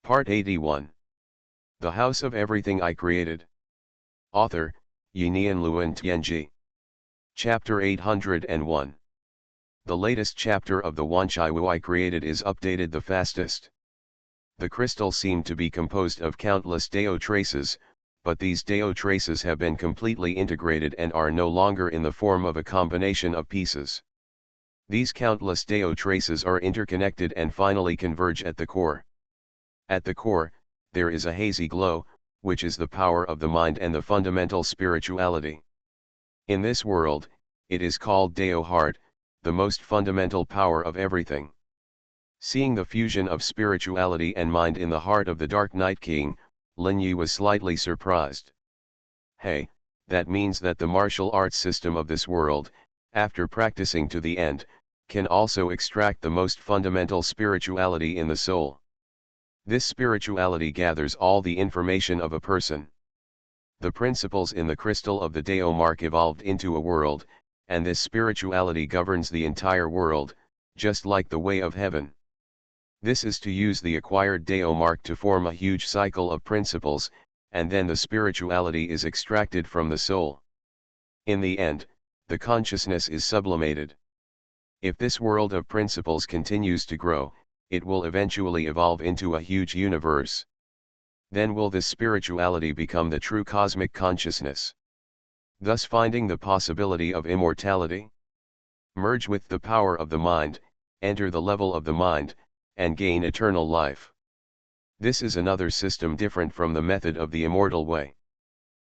Part 81. The House of Everything I Created. Author, Yinian Luan Tianji. Chapter 801. The latest chapter of the Wanchai I created is updated the fastest. The crystal seemed to be composed of countless Dao traces, but these Dao traces have been completely integrated and are no longer in the form of a combination of pieces. These countless Dao traces are interconnected and finally converge at the core. At the core, there is a hazy glow, which is the power of the mind and the fundamental spirituality. In this world, it is called Dao Heart, the most fundamental power of everything. Seeing the fusion of spirituality and mind in the heart of the Dark Night King, Lin Yi was slightly surprised. Hey, that means that the martial arts system of this world, after practicing to the end, can also extract the most fundamental spirituality in the soul. This spirituality gathers all the information of a person. The principles in the crystal of the Dao mark evolved into a world, and this spirituality governs the entire world, just like the way of heaven. This is to use the acquired Dao mark to form a huge cycle of principles, and then the spirituality is extracted from the soul. In the end, the consciousness is sublimated. If this world of principles continues to grow, it will eventually evolve into a huge universe. Then will this spirituality become the true cosmic consciousness, thus finding the possibility of immortality. Merge with the power of the mind, enter the level of the mind, and gain eternal life. This is another system different from the method of the immortal way.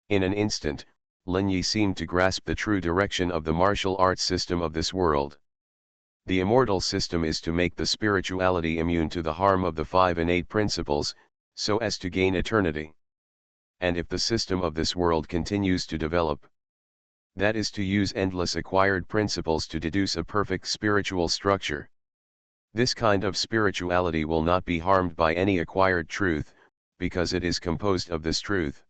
In an instant, Lin Yi seemed to grasp the true direction of the martial arts system of this world. The immortal system is to make the spirituality immune to the harm of the five innate principles, so as to gain eternity. And if the system of this world continues to develop, that is to use endless acquired principles to deduce a perfect spiritual structure. This kind of spirituality will not be harmed by any acquired truth, because it is composed of this truth.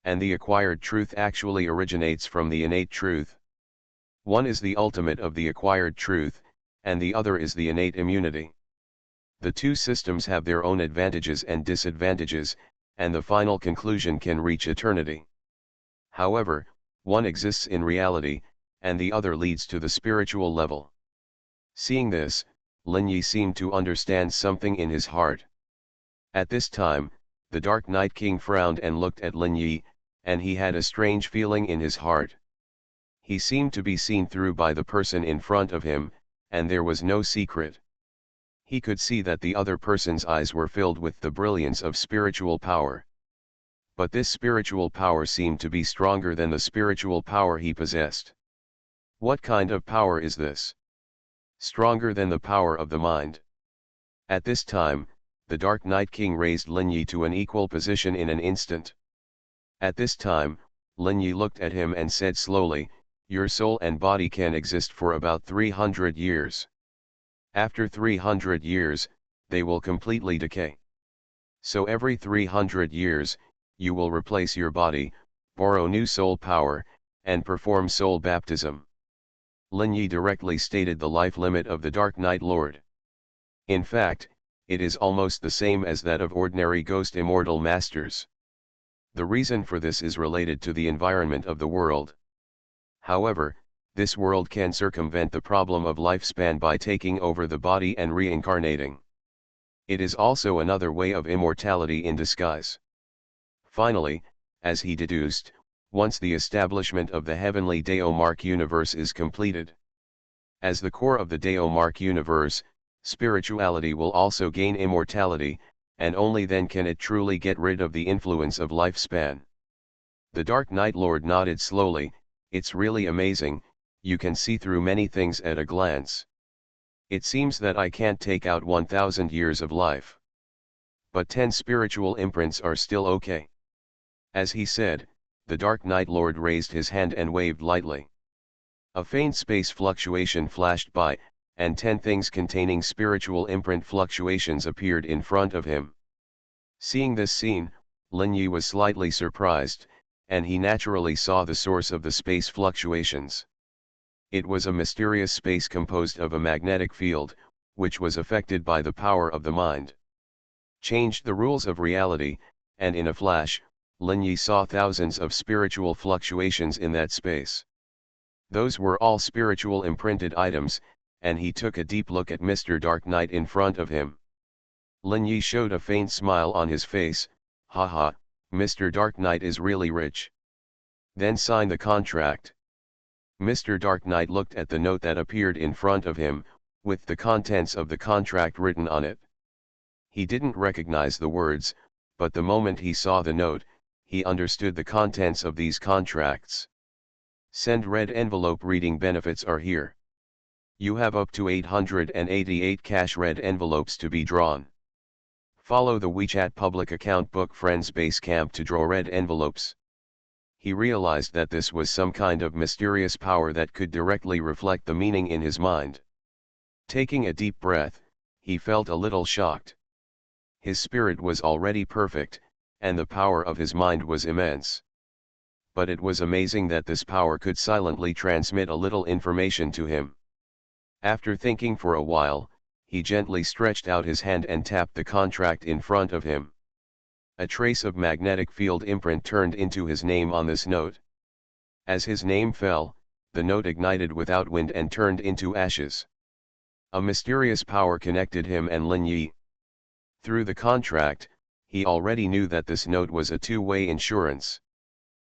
And the acquired truth actually originates from the innate truth. One is the ultimate of the acquired truth, and the other is the innate immunity. The two systems have their own advantages and disadvantages, and the final conclusion can reach eternity. However, one exists in reality, and the other leads to the spiritual level. Seeing this, Lin Yi seemed to understand something in his heart. At this time, the Dark Night King frowned and looked at Lin Yi, and he had a strange feeling in his heart. He seemed to be seen through by the person in front of him, and there was no secret. He could see that the other person's eyes were filled with the brilliance of spiritual power. But this spiritual power seemed to be stronger than the spiritual power he possessed. What kind of power is this? Stronger than the power of the mind. At this time, the Dark Night King raised Lin Yi to an equal position in an instant. At this time, Lin Yi looked at him and said slowly, "Your soul and body can exist for about 300 years. After 300 years, they will completely decay. So every 300 years, you will replace your body, borrow new soul power, and perform soul baptism." Lin Yi directly stated the life limit of the Dark Night Lord. In fact, it is almost the same as that of ordinary ghost immortal masters. The reason for this is related to the environment of the world. However, this world can circumvent the problem of lifespan by taking over the body and reincarnating. It is also another way of immortality in disguise. Finally, as he deduced, once the establishment of the heavenly Dao Mark universe is completed, as the core of the Dao Mark universe, spirituality will also gain immortality, and only then can it truly get rid of the influence of lifespan. The Dark Night Lord nodded slowly. "It's really amazing, you can see through many things at a glance. It seems that I can't take out 1,000 years of life. But 10 spiritual imprints are still okay." As he said, the Dark Night Lord raised his hand and waved lightly. A faint space fluctuation flashed by, and 10 things containing spiritual imprint fluctuations appeared in front of him. Seeing this scene, Lin Yi was slightly surprised, and he naturally saw the source of the space fluctuations. It was a mysterious space composed of a magnetic field, which was affected by the power of the mind. changed the rules of reality, and in a flash, Lin Yi saw thousands of spiritual fluctuations in that space. Those were all spiritual imprinted items, and he took a deep look at Mr. Dark Knight in front of him. Lin Yi showed a faint smile on his face. Haha, Mr. Dark Knight is really rich. Then sign the contract. Mr. Dark Knight looked at the note that appeared in front of him, with the contents of the contract written on it. He didn't recognize the words, but the moment he saw the note, he understood the contents of these contracts. Send red envelope reading benefits are here. You have up to 888 cash red envelopes to be drawn. Follow the WeChat public account book Friends Base Camp to draw red envelopes. He realized that this was some kind of mysterious power that could directly reflect the meaning in his mind. Taking a deep breath, he felt a little shocked. His spirit was already perfect, and the power of his mind was immense. But it was amazing that this power could silently transmit a little information to him. After thinking for a while, he gently stretched out his hand and tapped the contract in front of him. A trace of magnetic field imprint turned into his name on this note. As his name fell, the note ignited without wind and turned into ashes. A mysterious power connected him and Lin Yi. Through the contract, he already knew that this note was a two-way insurance.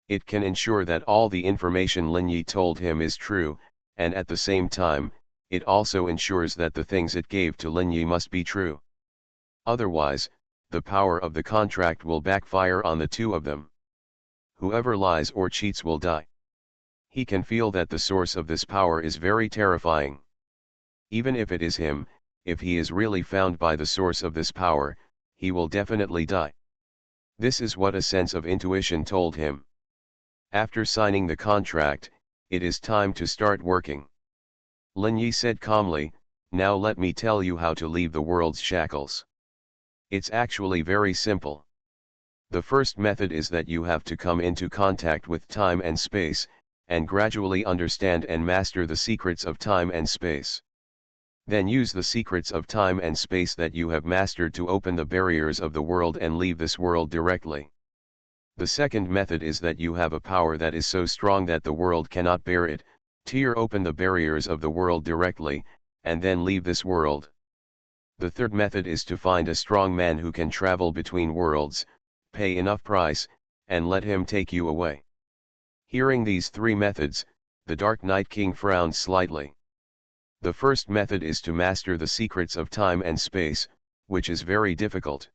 It can ensure that all the information Lin Yi told him is true, and at the same time, it also ensures that the things it gave to Lin Yi must be true. Otherwise, the power of the contract will backfire on the two of them. Whoever lies or cheats will die. He can feel that the source of this power is very terrifying. Even if it is him, if he is really found by the source of this power, he will definitely die. This is what a sense of intuition told him. After signing the contract, it is time to start working. Lin Yi said calmly, now let me tell you how to leave the world's shackles. It's actually very simple. The first method is that you have to come into contact with time and space, and gradually understand and master the secrets of time and space. Then use the secrets of time and space that you have mastered to open the barriers of the world and leave this world directly. The second method is that you have a power that is so strong that the world cannot bear it, tear open the barriers of the world directly, and then leave this world. The third method is to find a strong man who can travel between worlds, pay enough price, and let him take you away. Hearing these three methods, the Dark Knight King frowned slightly. The first method is to master the secrets of time and space, which is very difficult.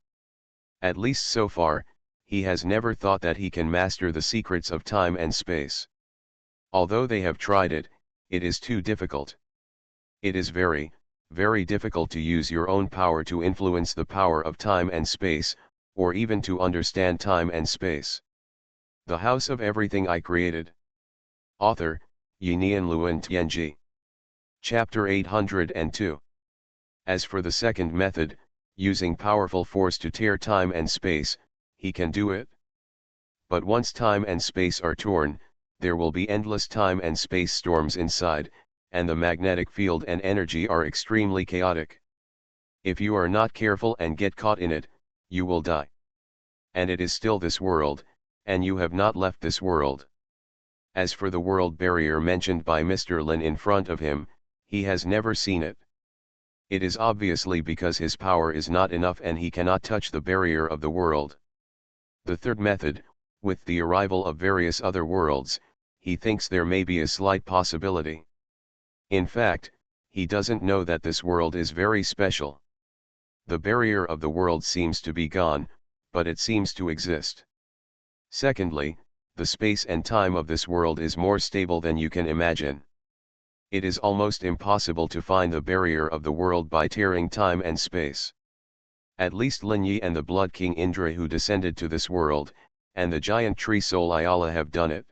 At least so far, he has never thought that he can master the secrets of time and space. Although they have tried it, it is too difficult. It is very, very difficult to use your own power to influence the power of time and space, or even to understand time and space. The House of Everything I Created. Author, Yinian Luan Tianji. Chapter 802. As for the second method, using powerful force to tear time and space, he can do it. But once time and space are torn, there will be endless time and space storms inside, and the magnetic field and energy are extremely chaotic. If you are not careful and get caught in it, you will die. And it is still this world, and you have not left this world. As for the world barrier mentioned by Mr. Lin in front of him, he has never seen it. It is obviously because his power is not enough and he cannot touch the barrier of the world. The third method, with the arrival of various other worlds, he thinks there may be a slight possibility. In fact, he doesn't know that this world is very special. The barrier of the world seems to be gone, but it seems to exist. Secondly, the space and time of this world is more stable than you can imagine. It is almost impossible to find the barrier of the world by tearing time and space. At least Lin Yi and the Blood King Indra who descended to this world, and the giant tree soul Ayala have done it.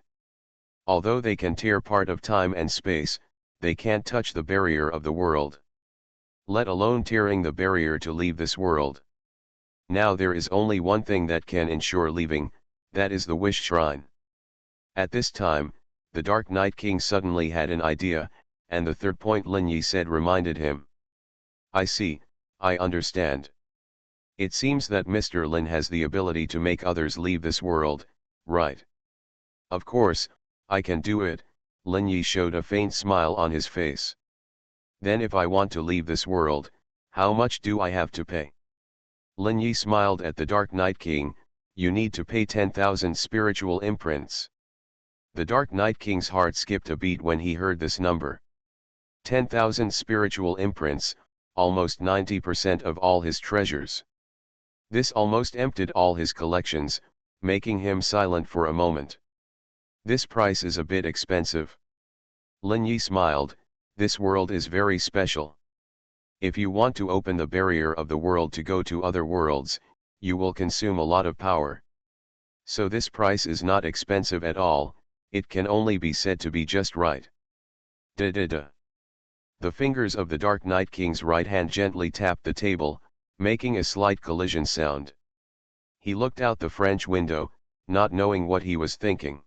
Although they can tear part of time and space, they can't touch the barrier of the world. Let alone tearing the barrier to leave this world. Now there is only one thing that can ensure leaving, that is the Wish Shrine. At this time, the Dark Knight King suddenly had an idea, and the third point Lin Yi said reminded him. I see, I understand. It seems that Mr. Lin has the ability to make others leave this world, right? Of course, I can do it. Lin Yi showed a faint smile on his face. Then if I want to leave this world, how much do I have to pay? Lin Yi smiled at the Dark Night King. You need to pay 10,000 spiritual imprints. The Dark Night King's heart skipped a beat when he heard this number. 10,000 spiritual imprints, almost 90% of all his treasures. This almost emptied all his collections, making him silent for a moment. This price is a bit expensive. Lin Yi smiled. This world is very special. If you want to open the barrier of the world to go to other worlds, you will consume a lot of power. So this price is not expensive at all, it can only be said to be just right. Da-da-da. The fingers of the Dark Night King's right hand gently tapped the table, making a slight collision sound. He looked out the French window, not knowing what he was thinking.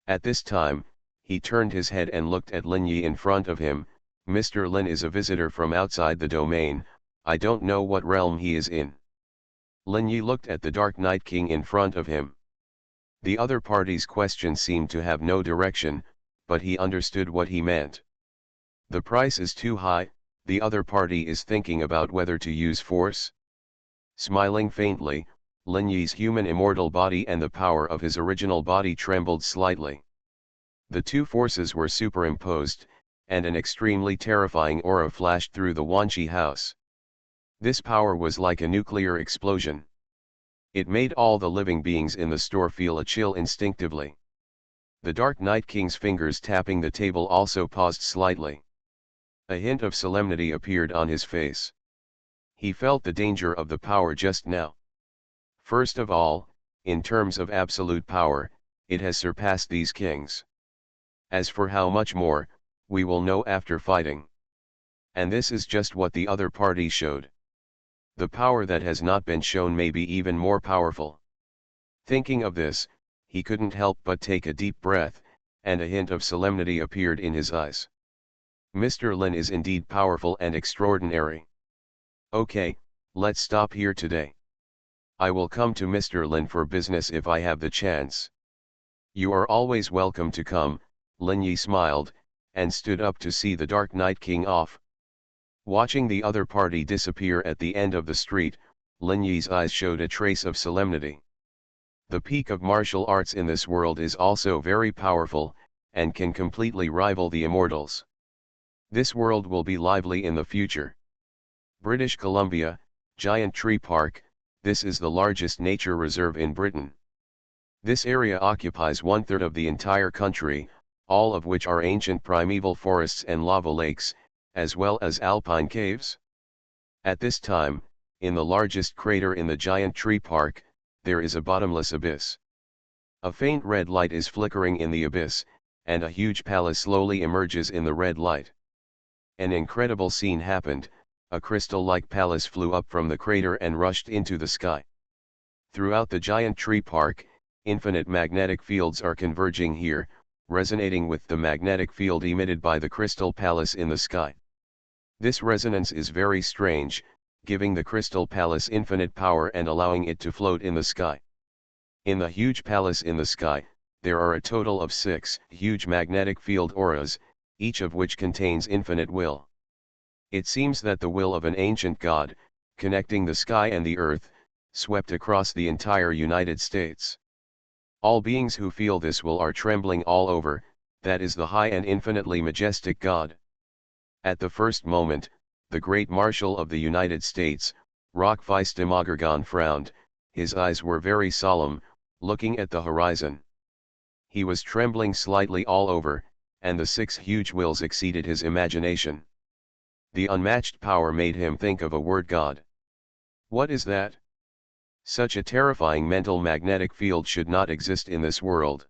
At this time, he turned his head and looked at Lin Yi in front of him. Mr. Lin is a visitor from outside the domain, I don't know what realm he is in. Lin Yi looked at the Dark Night King in front of him. The other party's question seemed to have no direction, but he understood what he meant. The price is too high, the other party is thinking about whether to use force. Smiling faintly, Lin Yi's human immortal body and the power of his original body trembled slightly. The two forces were superimposed, and an extremely terrifying aura flashed through the Wanqi house. This power was like a nuclear explosion. It made all the living beings in the store feel a chill instinctively. The Dark Night King's fingers tapping the table also paused slightly. A hint of solemnity appeared on his face. He felt the danger of the power just now. First of all, in terms of absolute power, it has surpassed these kings. As for how much more, we will know after fighting. And this is just what the other party showed. The power that has not been shown may be even more powerful. Thinking of this, he couldn't help but take a deep breath, and a hint of solemnity appeared in his eyes. Mr. Lin is indeed powerful and extraordinary. Okay, let's stop here today. I will come to Mr. Lin for business if I have the chance. You are always welcome to come, Lin Yi smiled, and stood up to see the Dark Night King off. Watching the other party disappear at the end of the street, Lin Yi's eyes showed a trace of solemnity. The peak of martial arts in this world is also very powerful, and can completely rival the immortals. This world will be lively in the future. British Columbia, Giant Tree Park, this is the largest nature reserve in Britain. This area occupies 1/3 of the entire country, all of which are ancient primeval forests and lava lakes, as well as alpine caves. At this time, in the largest crater in the Giant Tree Park, there is a bottomless abyss. A faint red light is flickering in the abyss, and a huge palace slowly emerges in the red light. An incredible scene happened, a crystal-like palace flew up from the crater and rushed into the sky. Throughout the Giant Tree Park, infinite magnetic fields are converging here, resonating with the magnetic field emitted by the crystal palace in the sky. This resonance is very strange, giving the crystal palace infinite power and allowing it to float in the sky. In the huge palace in the sky, there are a total of 6 huge magnetic field auras, each of which contains infinite will. It seems that the will of an ancient god, connecting the sky and the earth, swept across the entire United States. All beings who feel this will are trembling all over, that is the high and infinitely majestic God. At the first moment, the great Marshal of the United States, Rock Vice Demogorgon frowned, his eyes were very solemn, looking at the horizon. He was trembling slightly all over, and the 6 huge wills exceeded his imagination. The unmatched power made him think of a word God. What is that? Such a terrifying mental magnetic field should not exist in this world.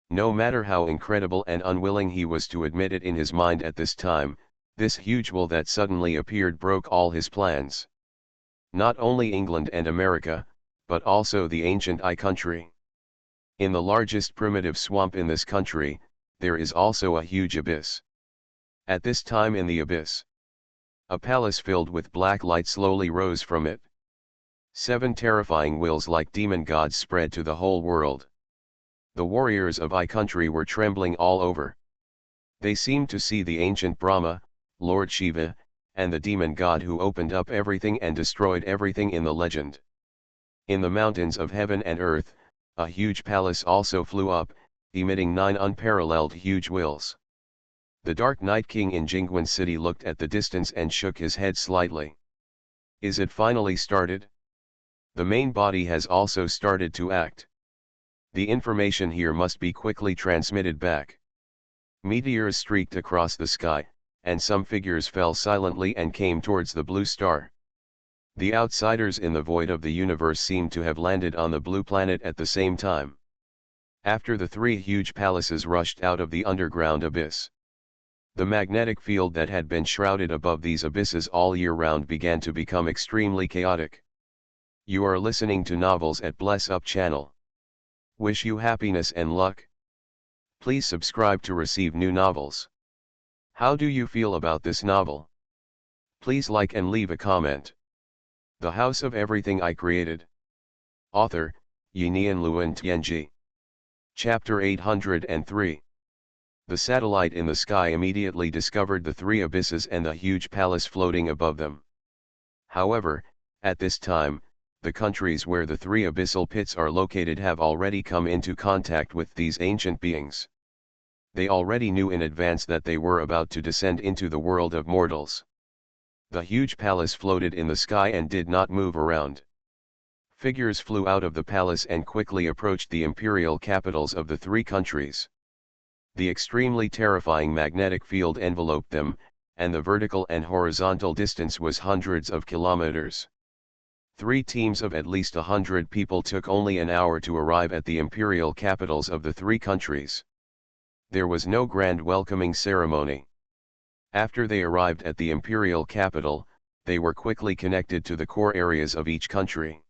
No matter how incredible and unwilling he was to admit it in his mind at this time, this huge will that suddenly appeared broke all his plans. Not only England and America, but also the ancient I country. In the largest primitive swamp in this country, there is also a huge abyss. At this time in the abyss, a palace filled with black light slowly rose from it. 7 terrifying wills like demon gods spread to the whole world. The warriors of I country were trembling all over. They seemed to see the ancient Brahma, Lord Shiva, and the demon god who opened up everything and destroyed everything in the legend. In the mountains of heaven and earth, a huge palace also flew up, emitting 9 unparalleled huge wills. The Dark Night King in Jingguan City looked at the distance and shook his head slightly. Is it finally started? The main body has also started to act. The information here must be quickly transmitted back. Meteors streaked across the sky, and some figures fell silently and came towards the blue star. The outsiders in the void of the universe seemed to have landed on the blue planet at the same time. After the 3 huge palaces rushed out of the underground abyss. The magnetic field that had been shrouded above these abysses all year round began to become extremely chaotic. You are listening to Novels at Bless Up channel. Wish you happiness and luck. Please subscribe to receive new novels. How do you feel about this novel? Please like and leave a comment. The House of Everything I Created. Author, Yinian Luan Tianji. Chapter 803. The satellite in the sky immediately discovered the 3 abysses and the huge palace floating above them. However, at this time, the countries where the 3 abyssal pits are located have already come into contact with these ancient beings. They already knew in advance that they were about to descend into the world of mortals. The huge palace floated in the sky and did not move around. Figures flew out of the palace and quickly approached the imperial capitals of the 3 countries. The extremely terrifying magnetic field enveloped them, and the vertical and horizontal distance was hundreds of kilometers. 3 teams of at least 100 people took only an hour to arrive at the imperial capitals of the 3 countries. There was no grand welcoming ceremony. After they arrived at the imperial capital, they were quickly connected to the core areas of each country.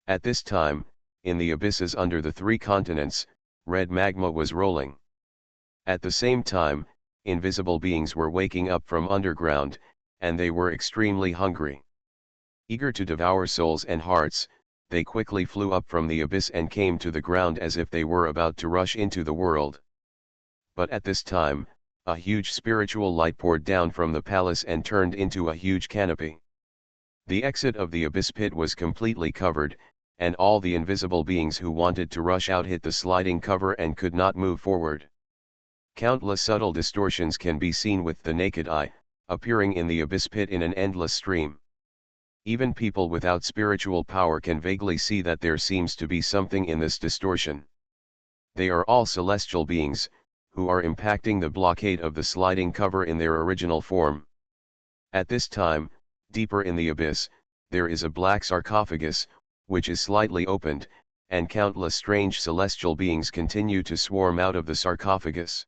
At this time, in the abysses under the 3 continents, red magma was rolling. At the same time, invisible beings were waking up from underground, and they were extremely hungry. Eager to devour souls and hearts, they quickly flew up from the abyss and came to the ground as if they were about to rush into the world. But at this time, a huge spiritual light poured down from the palace and turned into a huge canopy. The exit of the abyss pit was completely covered, and all the invisible beings who wanted to rush out hit the sliding cover and could not move forward. Countless subtle distortions can be seen with the naked eye, appearing in the abyss pit in an endless stream. Even people without spiritual power can vaguely see that there seems to be something in this distortion. They are all celestial beings, who are impacting the blockade of the sliding cover in their original form. At this time, deeper in the abyss, there is a black sarcophagus, which is slightly opened, and countless strange celestial beings continue to swarm out of the sarcophagus.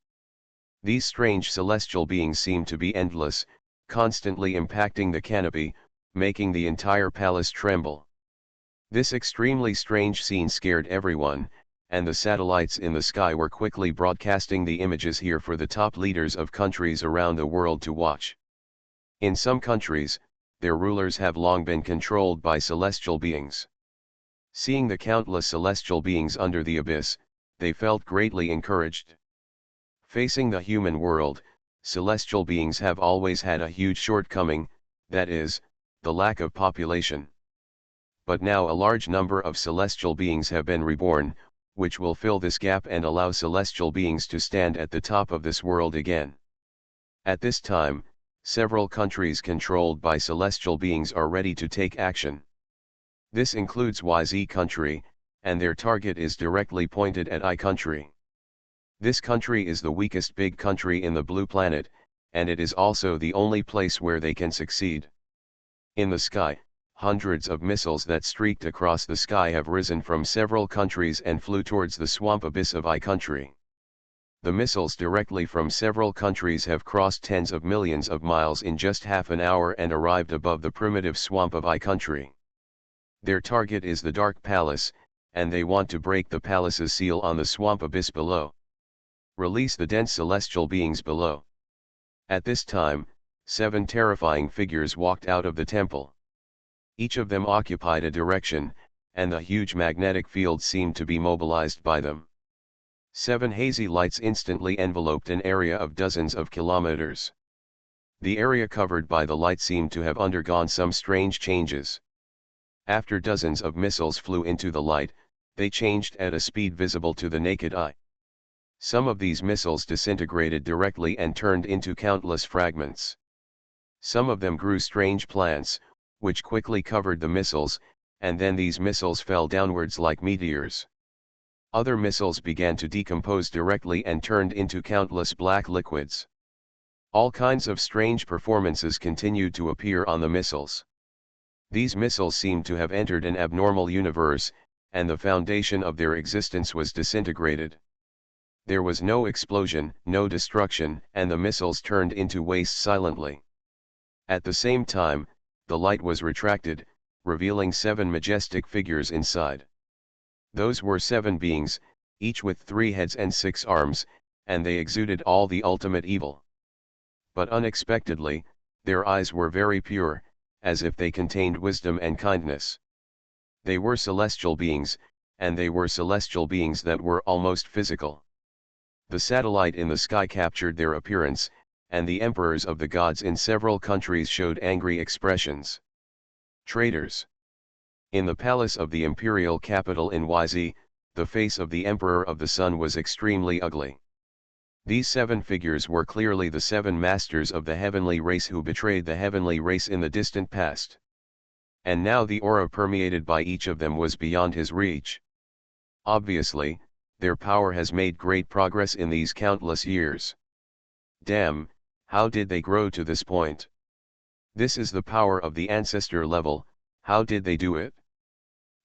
These strange celestial beings seem to be endless, constantly impacting the canopy, making the entire palace tremble. This extremely strange scene scared everyone, and the satellites in the sky were quickly broadcasting the images here for the top leaders of countries around the world to watch. In some countries, their rulers have long been controlled by celestial beings. Seeing the countless celestial beings under the abyss, they felt greatly encouraged. Facing the human world, celestial beings have always had a huge shortcoming, that is, the lack of population. But now a large number of celestial beings have been reborn, which will fill this gap and allow celestial beings to stand at the top of this world again. At this time, several countries controlled by celestial beings are ready to take action. This includes YZ country, and their target is directly pointed at I country. This country is the weakest big country in the blue planet, and it is also the only place where they can succeed. In the sky, hundreds of missiles that streaked across the sky have risen from several countries and flew towards the swamp abyss of I country. The missiles directly from several countries have crossed tens of millions of miles in just half an hour and arrived above the primitive swamp of I country. Their target is the Dark Palace, and they want to break the palace's seal on the swamp abyss below. Release the dense celestial beings below. At this time, 7 terrifying figures walked out of the temple. Each of them occupied a direction, and the huge magnetic field seemed to be mobilized by them. 7 hazy lights instantly enveloped an area of dozens of kilometers. The area covered by the light seemed to have undergone some strange changes. After dozens of missiles flew into the light, they changed at a speed visible to the naked eye. Some of these missiles disintegrated directly and turned into countless fragments. Some of them grew strange plants, which quickly covered the missiles, and then these missiles fell downwards like meteors. Other missiles began to decompose directly and turned into countless black liquids. All kinds of strange performances continued to appear on the missiles. These missiles seemed to have entered an abnormal universe, and the foundation of their existence was disintegrated. There was no explosion, no destruction, and the missiles turned into waste silently. At the same time, the light was retracted, revealing 7 majestic figures inside. Those were 7 beings, each with 3 heads and 6 arms, and they exuded all the ultimate evil. But unexpectedly, their eyes were very pure, as if they contained wisdom and kindness. They were celestial beings, and they were celestial beings that were almost physical. The satellite in the sky captured their appearance, and the emperors of the gods in several countries showed angry expressions. Traitors. In the palace of the imperial capital in YZ, the face of the Emperor of the Sun was extremely ugly. These 7 figures were clearly the 7 masters of the heavenly race who betrayed the heavenly race in the distant past. And now the aura permeated by each of them was beyond his reach. Obviously, their power has made great progress in these countless years. Damn, how did they grow to this point? This is the power of the ancestor level, how did they do it?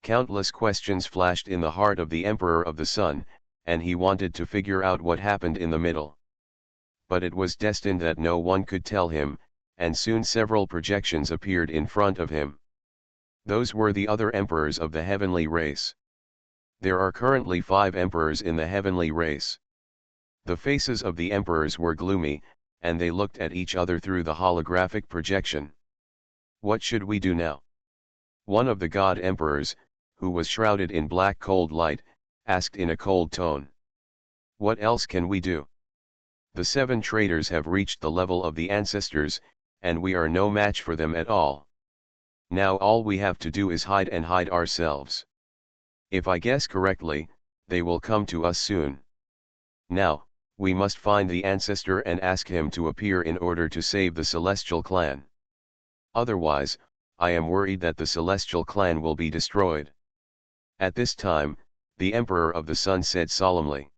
Countless questions flashed in the heart of the Emperor of the Sun, and he wanted to figure out what happened in the middle. But it was destined that no one could tell him, and soon several projections appeared in front of him. Those were the other emperors of the heavenly race. There are currently 5 emperors in the heavenly race. The faces of the emperors were gloomy, and they looked at each other through the holographic projection. What should we do now? One of the god emperors, who was shrouded in black cold light, asked in a cold tone. What else can we do? The 7 traitors have reached the level of the ancestors, and we are no match for them at all. Now all we have to do is hide and hide ourselves. If I guess correctly, they will come to us soon. Now, we must find the ancestor and ask him to appear in order to save the celestial clan. Otherwise, I am worried that the celestial clan will be destroyed. At this time, the Emperor of the Sun said solemnly.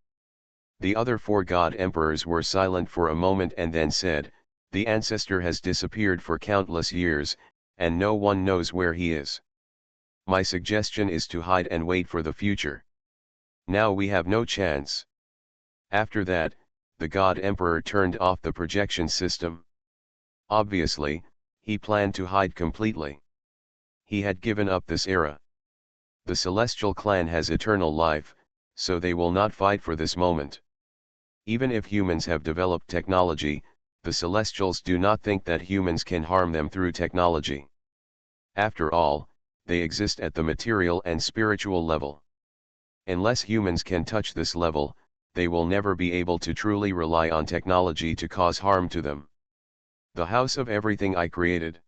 The other 4 god emperors were silent for a moment and then said, the ancestor has disappeared for countless years, and no one knows where he is. My suggestion is to hide and wait for the future. Now we have no chance. After that, the god emperor turned off the projection system. Obviously, he planned to hide completely. He had given up this era. The celestial clan has eternal life, so they will not fight for this moment. Even if humans have developed technology, the celestials do not think that humans can harm them through technology. After all, they exist at the material and spiritual level. Unless humans can touch this level, they will never be able to truly rely on technology to cause harm to them. The House of Everything I Created.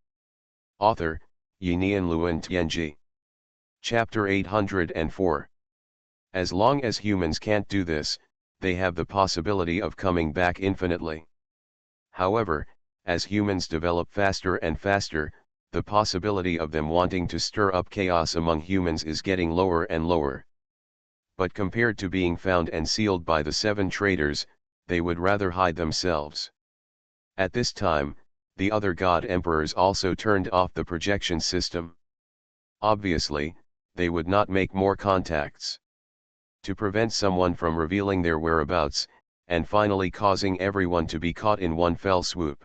Author, Yinian Luan Tianji. Chapter 804. As long as humans can't do this, they have the possibility of coming back infinitely. However, as humans develop faster and faster, the possibility of them wanting to stir up chaos among humans is getting lower and lower. But compared to being found and sealed by the 7 traitors, they would rather hide themselves. At this time, the other god emperors also turned off the projection system. Obviously, they would not make more contacts. To prevent someone from revealing their whereabouts, and finally causing everyone to be caught in one fell swoop.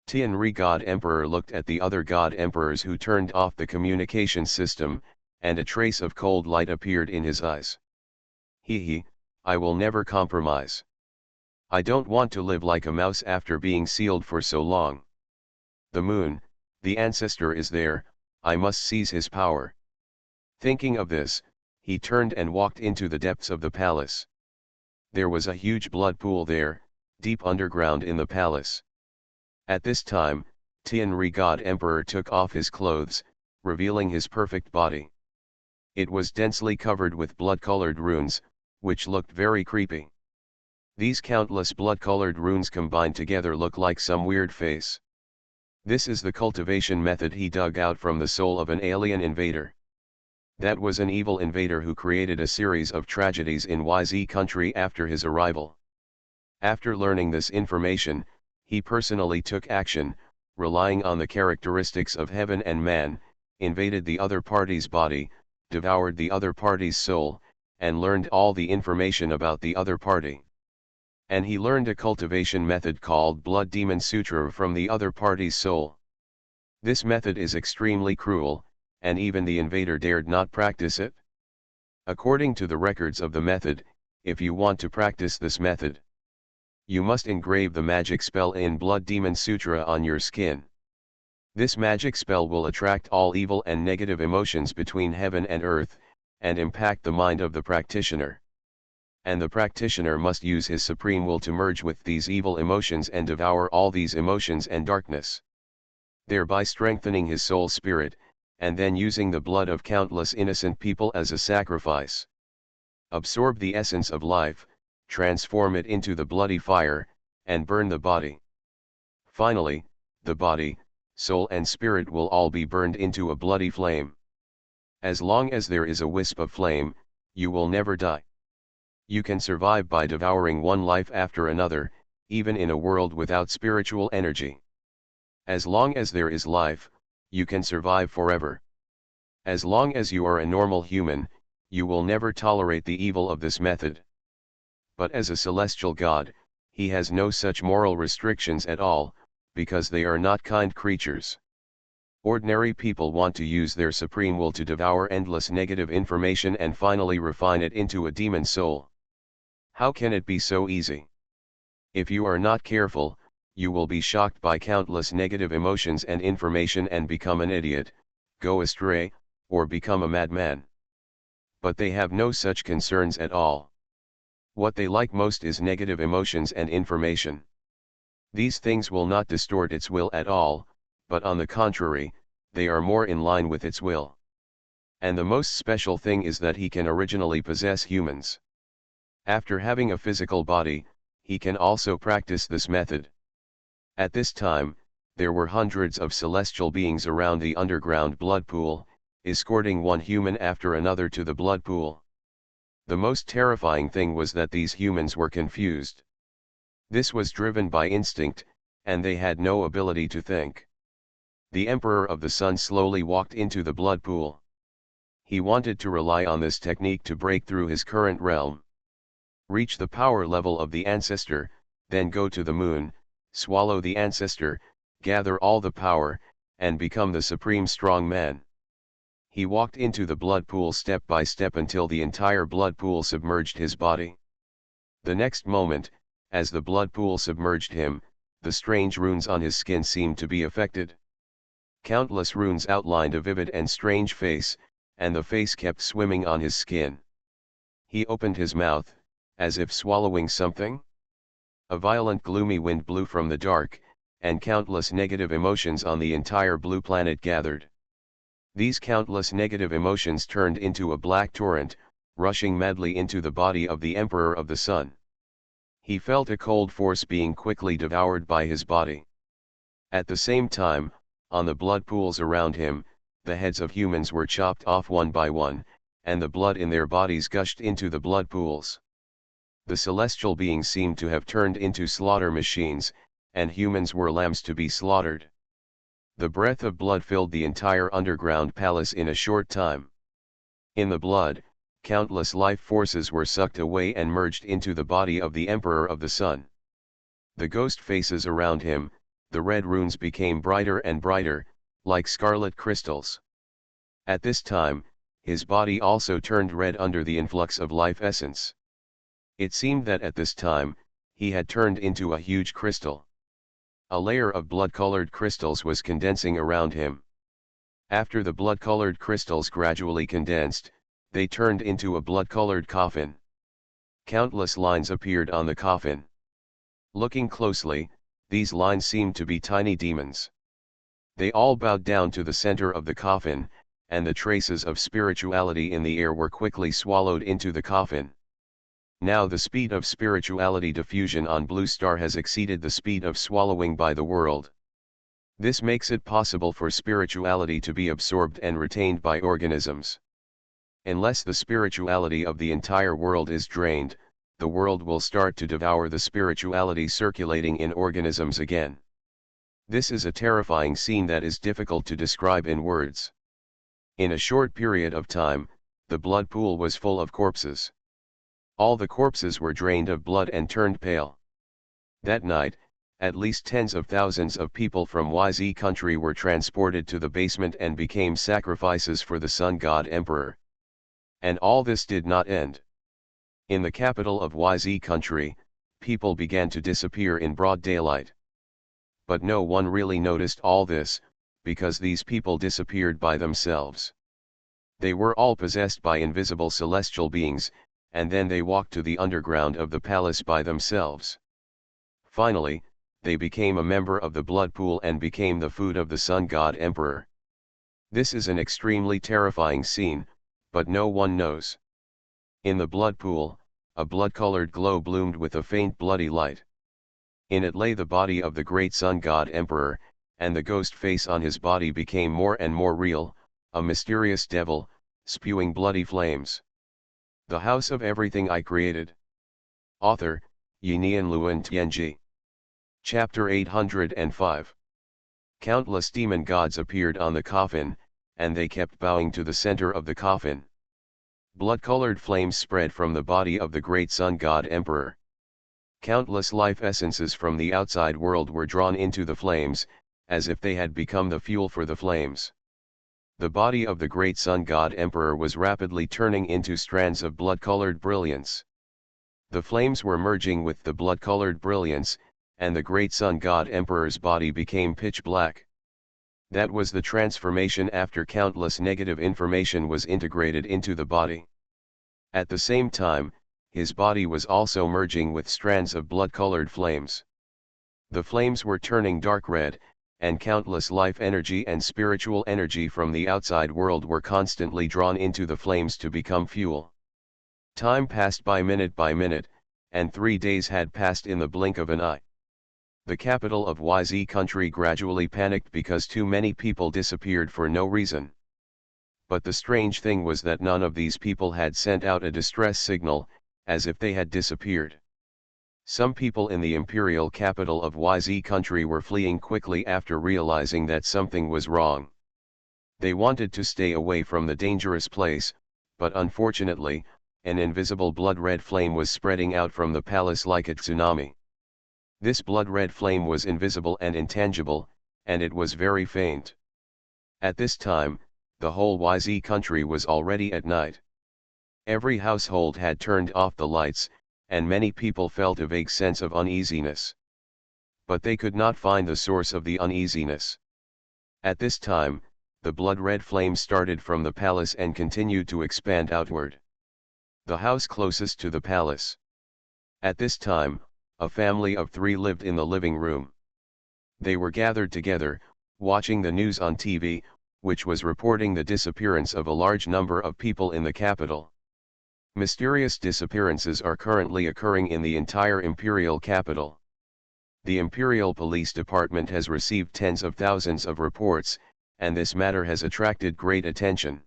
Tianri God Emperor looked at the other god emperors who turned off the communication system, and a trace of cold light appeared in his eyes. He, I will never compromise. I don't want to live like a mouse after being sealed for so long. The moon, the ancestor is there, I must seize his power. Thinking of this, he turned and walked into the depths of the palace. There was a huge blood pool there, deep underground in the palace. At this time, Tianri God Emperor took off his clothes, revealing his perfect body. It was densely covered with blood-colored runes, which looked very creepy. These countless blood-colored runes combined together look like some weird face. This is the cultivation method he dug out from the soul of an alien invader. That was an evil invader who created a series of tragedies in YZ country after his arrival. After learning this information, he personally took action, relying on the characteristics of heaven and man, invaded the other party's body, devoured the other party's soul, and learned all the information about the other party. And he learned a cultivation method called Blood Demon Sutra from the other party's soul. This method is extremely cruel, and even the invader dared not practice it. According to the records of the method, if you want to practice this method, you must engrave the magic spell in Blood Demon Sutra on your skin. This magic spell will attract all evil and negative emotions between heaven and earth, and impact the mind of the practitioner. And the practitioner must use his supreme will to merge with these evil emotions and devour all these emotions and darkness, thereby strengthening his soul spirit, and then using the blood of countless innocent people as a sacrifice. Absorb the essence of life, transform it into the bloody fire, and burn the body. Finally, the body, soul and spirit will all be burned into a bloody flame. As long as there is a wisp of flame, you will never die. You can survive by devouring one life after another, even in a world without spiritual energy. As long as there is life, you can survive forever. As long as you are a normal human, you will never tolerate the evil of this method. But as a celestial god, he has no such moral restrictions at all, because they are not kind creatures. Ordinary people want to use their supreme will to devour endless negative information and finally refine it into a demon soul. How can it be so easy? If you are not careful, you will be shocked by countless negative emotions and information and become an idiot, go astray, or become a madman. But they have no such concerns at all. What they like most is negative emotions and information. These things will not distort its will at all, but on the contrary, they are more in line with its will. And the most special thing is that he can originally possess humans. After having a physical body, he can also practice this method. At this time, there were hundreds of celestial beings around the underground blood pool, escorting one human after another to the blood pool. The most terrifying thing was that these humans were confused. This was driven by instinct, and they had no ability to think. The Emperor of the Sun slowly walked into the blood pool. He wanted to rely on this technique to break through his current realm. Reach the power level of the ancestor, then go to the moon, swallow the ancestor, gather all the power, and become the supreme strong man. He walked into the blood pool step by step until the entire blood pool submerged his body. The next moment, as the blood pool submerged him, the strange runes on his skin seemed to be affected. Countless runes outlined a vivid and strange face, and the face kept swimming on his skin. He opened his mouth, as if swallowing something. A violent gloomy wind blew from the dark, and countless negative emotions on the entire blue planet gathered. These countless negative emotions turned into a black torrent, rushing madly into the body of the Emperor of the Sun. He felt a cold force being quickly devoured by his body. At the same time, on the blood pools around him, the heads of humans were chopped off one by one, and the blood in their bodies gushed into the blood pools. The celestial beings seemed to have turned into slaughter machines, and humans were lambs to be slaughtered. The breath of blood filled the entire underground palace in a short time. In the blood, countless life forces were sucked away and merged into the body of the Emperor of the Sun. The ghost faces around him, the red runes became brighter and brighter, like scarlet crystals. At this time, his body also turned red under the influx of life essence. It seemed that at this time, he had turned into a huge crystal. A layer of blood-colored crystals was condensing around him. After the blood-colored crystals gradually condensed, they turned into a blood-colored coffin. Countless lines appeared on the coffin. Looking closely, these lines seemed to be tiny demons. They all bowed down to the center of the coffin, and the traces of spirituality in the air were quickly swallowed into the coffin. Now the speed of spirituality diffusion on Blue Star has exceeded the speed of swallowing by the world. This makes it possible for spirituality to be absorbed and retained by organisms. Unless the spirituality of the entire world is drained, the world will start to devour the spirituality circulating in organisms again. This is a terrifying scene that is difficult to describe in words. In a short period of time, the blood pool was full of corpses. All the corpses were drained of blood and turned pale. That night, at least tens of thousands of people from YZ country were transported to the basement and became sacrifices for the Sun God Emperor. And all this did not end. In the capital of YZ country, people began to disappear in broad daylight. But no one really noticed all this, because these people disappeared by themselves. They were all possessed by invisible celestial beings, and then they walked to the underground of the palace by themselves. Finally, they became a member of the blood pool and became the food of the Sun God Emperor. This is an extremely terrifying scene, but no one knows. In the blood pool, a blood-colored glow bloomed with a faint bloody light. In it lay the body of the great Sun God Emperor, and the ghost face on his body became more and more real, a mysterious devil, spewing bloody flames. The House of Everything I Created. Author, Yinian Luan Tianji. Chapter 805. Countless demon gods appeared on the coffin, and they kept bowing to the center of the coffin. Blood-colored flames spread from the body of the great Sun God Emperor. Countless life essences from the outside world were drawn into the flames, as if they had become the fuel for the flames. The body of the great Sun God Emperor was rapidly turning into strands of blood-colored brilliance. The flames were merging with the blood-colored brilliance, and the great Sun God Emperor's body became pitch black. That was the transformation after countless negative information was integrated into the body. At the same time, his body was also merging with strands of blood-colored flames. The flames were turning dark red, and countless life energy and spiritual energy from the outside world were constantly drawn into the flames to become fuel. Time passed by minute, and 3 days had passed in the blink of an eye. The capital of YZ country gradually panicked because too many people disappeared for no reason. But the strange thing was that none of these people had sent out a distress signal, as if they had disappeared. Some people in the imperial capital of YZ country were fleeing quickly after realizing that something was wrong. They wanted to stay away from the dangerous place, but unfortunately, an invisible blood-red flame was spreading out from the palace like a tsunami. This blood-red flame was invisible and intangible, and it was very faint. At this time, the whole YZ country was already at night. Every household had turned off the lights, and many people felt a vague sense of uneasiness. But they could not find the source of the uneasiness. At this time, the blood-red flame started from the palace and continued to expand outward. The house closest to the palace. At this time, a family of 3 lived in the living room. They were gathered together, watching the news on TV, which was reporting the disappearance of a large number of people in the capital. Mysterious disappearances are currently occurring in the entire imperial capital. The Imperial Police Department has received tens of thousands of reports, and this matter has attracted great attention.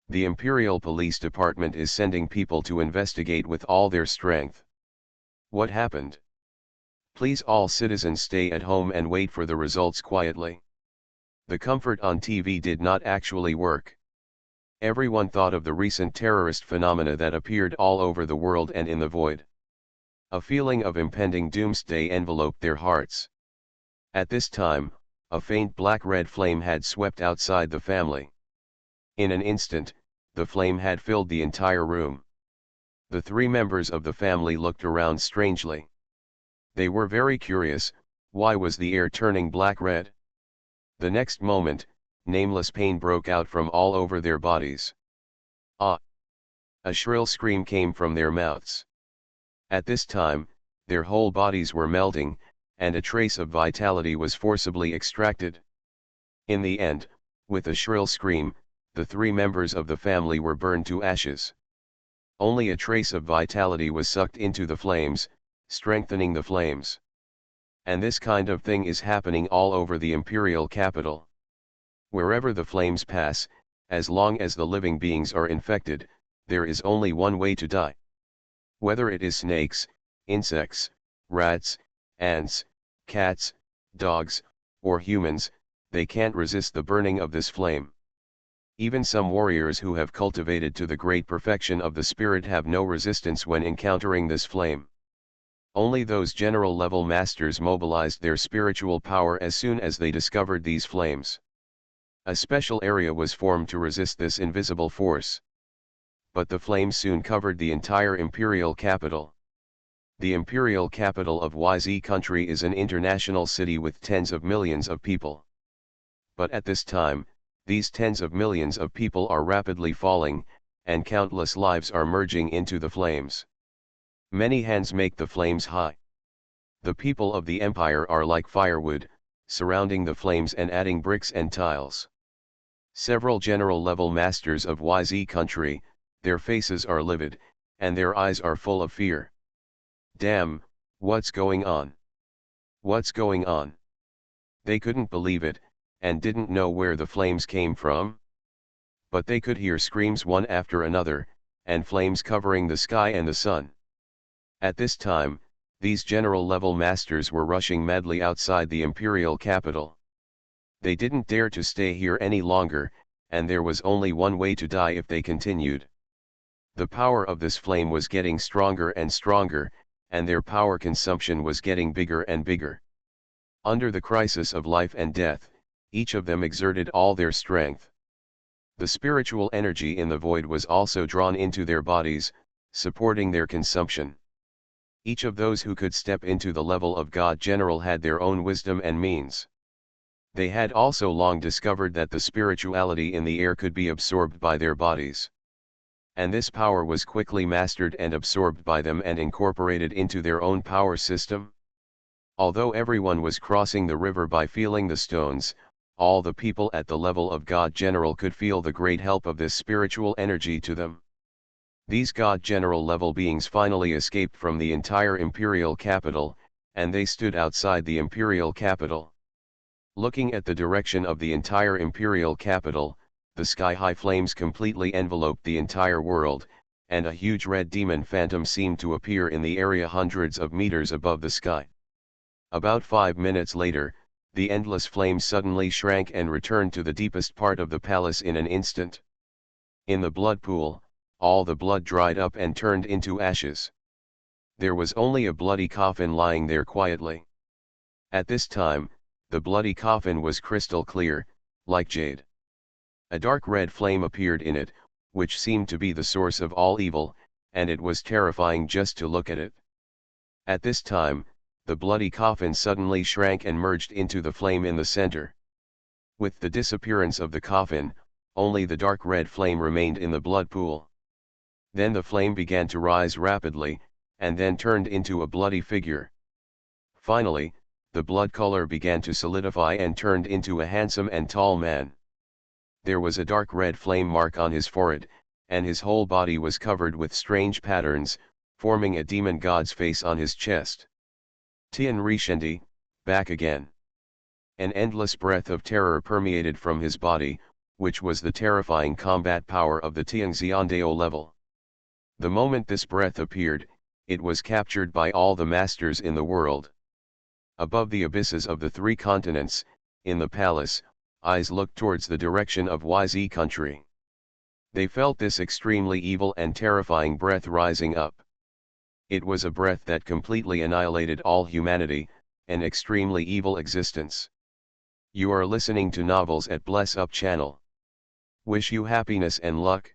The Imperial Police Department is sending people to investigate with all their strength. What happened? Please all citizens stay at home and wait for the results quietly. The comfort on TV did not actually work. Everyone thought of the recent terrorist phenomena that appeared all over the world and in the void. A feeling of impending doomsday enveloped their hearts. At this time, a faint black-red flame had swept outside the family. In an instant, the flame had filled the entire room. The 3 members of the family looked around strangely. They were very curious, why was the air turning black-red? The next moment, nameless pain broke out from all over their bodies. Ah! A shrill scream came from their mouths. At this time, their whole bodies were melting, and a trace of vitality was forcibly extracted. In the end, with a shrill scream, the 3 members of the family were burned to ashes. Only a trace of vitality was sucked into the flames, strengthening the flames. And this kind of thing is happening all over the imperial capital. Wherever the flames pass, as long as the living beings are infected, there is only one way to die. Whether it is snakes, insects, rats, ants, cats, dogs, or humans, they can't resist the burning of this flame. Even some warriors who have cultivated to the great perfection of the spirit have no resistance when encountering this flame. Only those general-level masters mobilized their spiritual power as soon as they discovered these flames. A special area was formed to resist this invisible force. But the flames soon covered the entire imperial capital. The imperial capital of YZ country is an international city with tens of millions of people. But at this time, these tens of millions of people are rapidly falling, and countless lives are merging into the flames. Many hands make the flames high. The people of the empire are like firewood, surrounding the flames and adding bricks and tiles. Several general-level masters of YZ country, their faces are livid, and their eyes are full of fear. Damn, what's going on? What's going on? They couldn't believe it, and didn't know where the flames came from. But they could hear screams one after another, and flames covering the sky and the sun. At this time, these general-level masters were rushing madly outside the imperial capital. They didn't dare to stay here any longer, and there was only one way to die if they continued. The power of this flame was getting stronger and stronger, and their power consumption was getting bigger and bigger. Under the crisis of life and death, each of them exerted all their strength. The spiritual energy in the void was also drawn into their bodies, supporting their consumption. Each of those who could step into the level of God General had their own wisdom and means. They had also long discovered that the spirituality in the air could be absorbed by their bodies. And this power was quickly mastered and absorbed by them and incorporated into their own power system. Although everyone was crossing the river by feeling the stones, all the people at the level of God General could feel the great help of this spiritual energy to them. These God General level beings finally escaped from the entire imperial capital, and they stood outside the imperial capital. Looking at the direction of the entire imperial capital, the sky-high flames completely enveloped the entire world, and a huge red demon phantom seemed to appear in the area hundreds of meters above the sky. About 5 minutes later, the endless flame suddenly shrank and returned to the deepest part of the palace in an instant. In the blood pool, all the blood dried up and turned into ashes. There was only a bloody coffin lying there quietly. At this time, the bloody coffin was crystal clear, like jade. A dark red flame appeared in it, which seemed to be the source of all evil, and it was terrifying just to look at it. At this time, the bloody coffin suddenly shrank and merged into the flame in the center. With the disappearance of the coffin, only the dark red flame remained in the blood pool. Then the flame began to rise rapidly, and then turned into a bloody figure. Finally, the blood color began to solidify and turned into a handsome and tall man. There was a dark red flame mark on his forehead, and his whole body was covered with strange patterns, forming a demon god's face on his chest. Tian Rishendi, back again. An endless breath of terror permeated from his body, which was the terrifying combat power of the Tianxiandao level. The moment this breath appeared, it was captured by all the masters in the world. Above the abysses of the 3 continents, in the palace, eyes looked towards the direction of YZ country. They felt this extremely evil and terrifying breath rising up. It was a breath that completely annihilated all humanity, an extremely evil existence. You are listening to Novels at Bless Up channel. Wish you happiness and luck.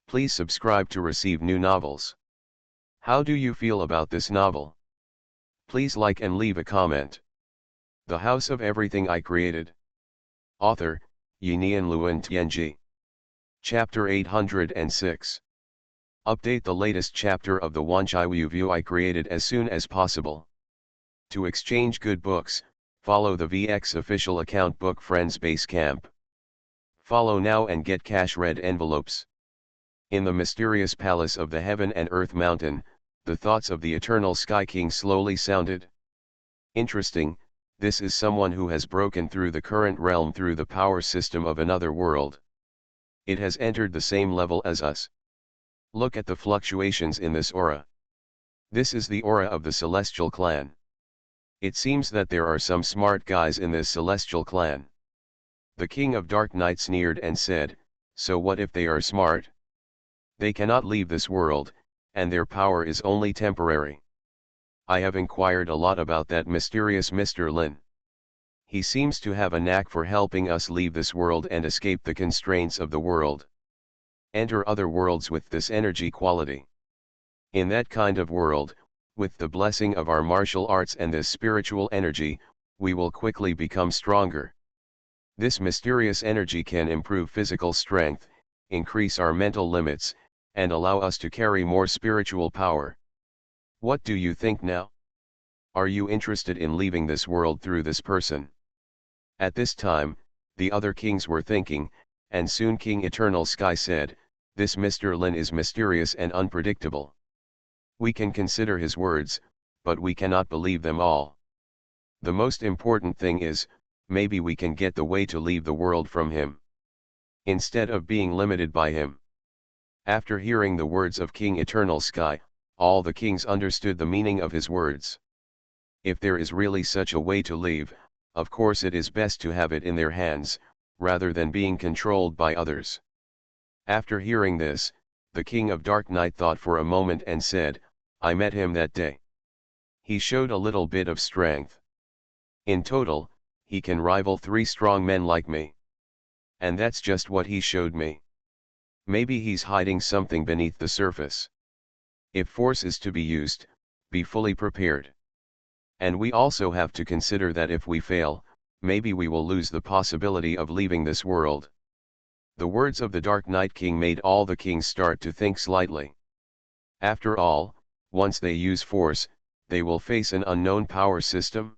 Please subscribe to receive new novels. How do you feel about this novel? Please like and leave a comment. The House of Everything I Created. Author, Yinian Luan Tianji. Chapter 806. Update the latest chapter of the Wanchai View I created as soon as possible. To exchange good books, follow the VX official account Book Friends Base Camp. Follow now and get cash red envelopes. In the mysterious palace of the Heaven and Earth Mountain, the thoughts of the Eternal Sky King slowly sounded. Interesting, this is someone who has broken through the current realm through the power system of another world. It has entered the same level as us. Look at the fluctuations in this aura. This is the aura of the Celestial Clan. It seems that there are some smart guys in this Celestial Clan. The King of Dark Night sneered and said, so what if they are smart? They cannot leave this world, and their power is only temporary. I have inquired a lot about that mysterious Mr. Lin. He seems to have a knack for helping us leave this world and escape the constraints of the world. Enter other worlds with this energy quality. In that kind of world, with the blessing of our martial arts and this spiritual energy, we will quickly become stronger. This mysterious energy can improve physical strength, increase our mental limits, and allow us to carry more spiritual power. What do you think now? Are you interested in leaving this world through this person? At this time, the other kings were thinking, and soon King Eternal Sky said, this Mr. Lin is mysterious and unpredictable. We can consider his words, but we cannot believe them all. The most important thing is, maybe we can get the way to leave the world from him, instead of being limited by him. After hearing the words of King Eternal Sky, all the kings understood the meaning of his words. If there is really such a way to leave, of course it is best to have it in their hands, rather than being controlled by others. After hearing this, the King of Dark Night thought for a moment and said, I met him that day. He showed a little bit of strength. In total, he can rival 3 strong men like me. And that's just what he showed me. Maybe he's hiding something beneath the surface. If force is to be used, be fully prepared. And we also have to consider that if we fail, maybe we will lose the possibility of leaving this world. The words of the Dark Night King made all the kings start to think slightly. After all, once they use force, they will face an unknown power system.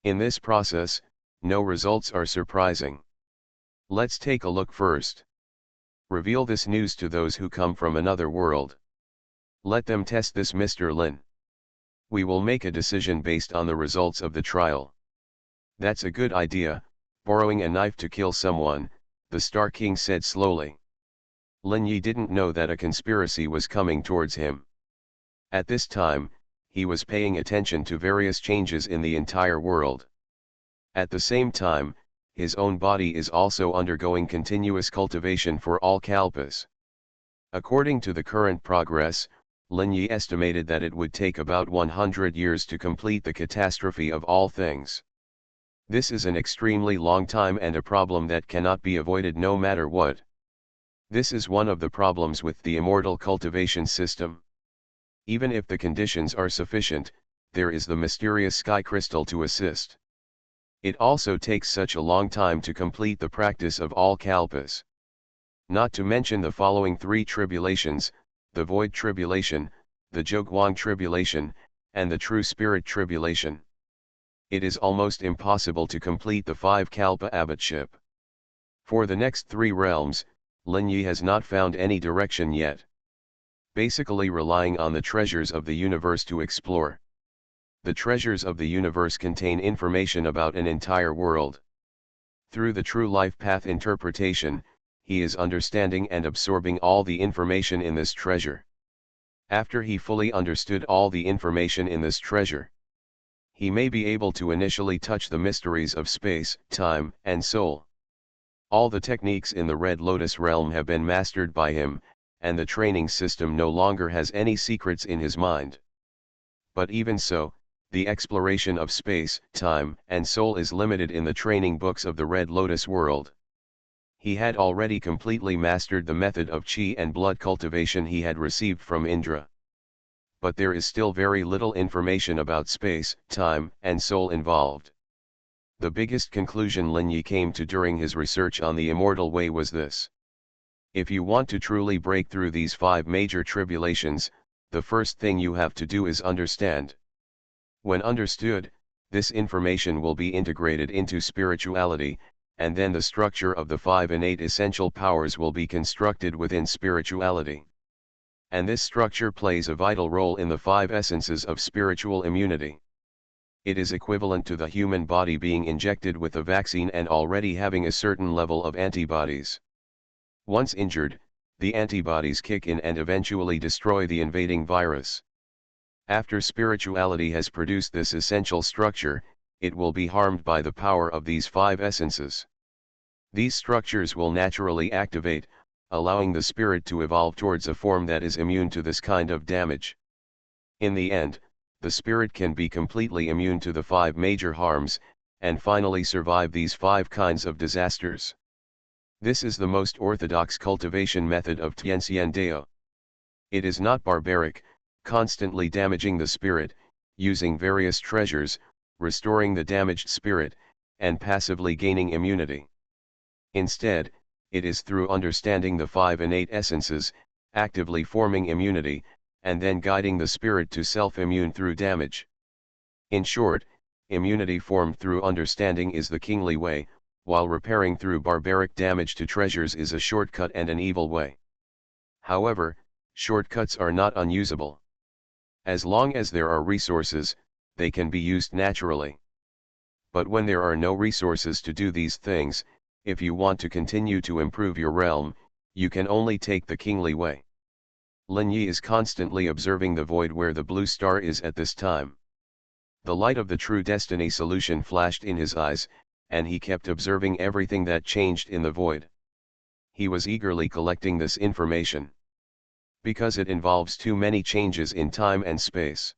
In this process, no results are surprising. Let's take a look first. Reveal this news to those who come from another world. Let them test this Mr. Lin. We will make a decision based on the results of the trial. That's a good idea, borrowing a knife to kill someone, the Star King said slowly. Lin Yi didn't know that a conspiracy was coming towards him. At this time, he was paying attention to various changes in the entire world. At the same time, his own body is also undergoing continuous cultivation for all kalpas. According to the current progress, Lin Yi estimated that it would take about 100 years to complete the catastrophe of all things. This is an extremely long time and a problem that cannot be avoided no matter what. This is one of the problems with the immortal cultivation system. Even if the conditions are sufficient, there is the mysterious sky crystal to assist. It also takes such a long time to complete the practice of all kalpas. Not to mention the following 3 tribulations, the Void Tribulation, the Jogwang Tribulation, and the True Spirit Tribulation. It is almost impossible to complete the 5 kalpa abbotship. For the next 3 realms, Lin Yi has not found any direction yet. Basically relying on the treasures of the universe to explore. The treasures of the universe contain information about an entire world. Through the true life path interpretation, he is understanding and absorbing all the information in this treasure. After he fully understood all the information in this treasure, he may be able to initially touch the mysteries of space, time, and soul. All the techniques in the Red Lotus realm have been mastered by him, and the training system no longer has any secrets in his mind. But even so, the exploration of space, time, and soul is limited in the training books of the Red Lotus world. He had already completely mastered the method of chi and blood cultivation he had received from Indra. But there is still very little information about space, time, and soul involved. The biggest conclusion Lin Yi came to during his research on the immortal way was this. If you want to truly break through these 5 major tribulations, the first thing you have to do is understand. When understood, this information will be integrated into spirituality, and then the structure of the 5 innate essential powers will be constructed within spirituality. And this structure plays a vital role in the 5 essences of spiritual immunity. It is equivalent to the human body being injected with a vaccine and already having a certain level of antibodies. Once injured, the antibodies kick in and eventually destroy the invading virus. After spirituality has produced this essential structure, it will be harmed by the power of these 5 essences. These structures will naturally activate, allowing the spirit to evolve towards a form that is immune to this kind of damage. In the end, the spirit can be completely immune to the 5 major harms, and finally survive these 5 kinds of disasters. This is the most orthodox cultivation method of Tianxian Dao. It is not barbaric, constantly damaging the spirit, using various treasures, restoring the damaged spirit, and passively gaining immunity. Instead, it is through understanding the 5 innate essences, actively forming immunity, and then guiding the spirit to self-immune through damage. In short, immunity formed through understanding is the kingly way, while repairing through barbaric damage to treasures is a shortcut and an evil way. However, shortcuts are not unusable. As long as there are resources, they can be used naturally. But when there are no resources to do these things, if you want to continue to improve your realm, you can only take the kingly way. Lin Yi is constantly observing the void where the blue star is at this time. The light of the true destiny solution flashed in his eyes, and he kept observing everything that changed in the void. He was eagerly collecting this information. Because it involves too many changes in time and space.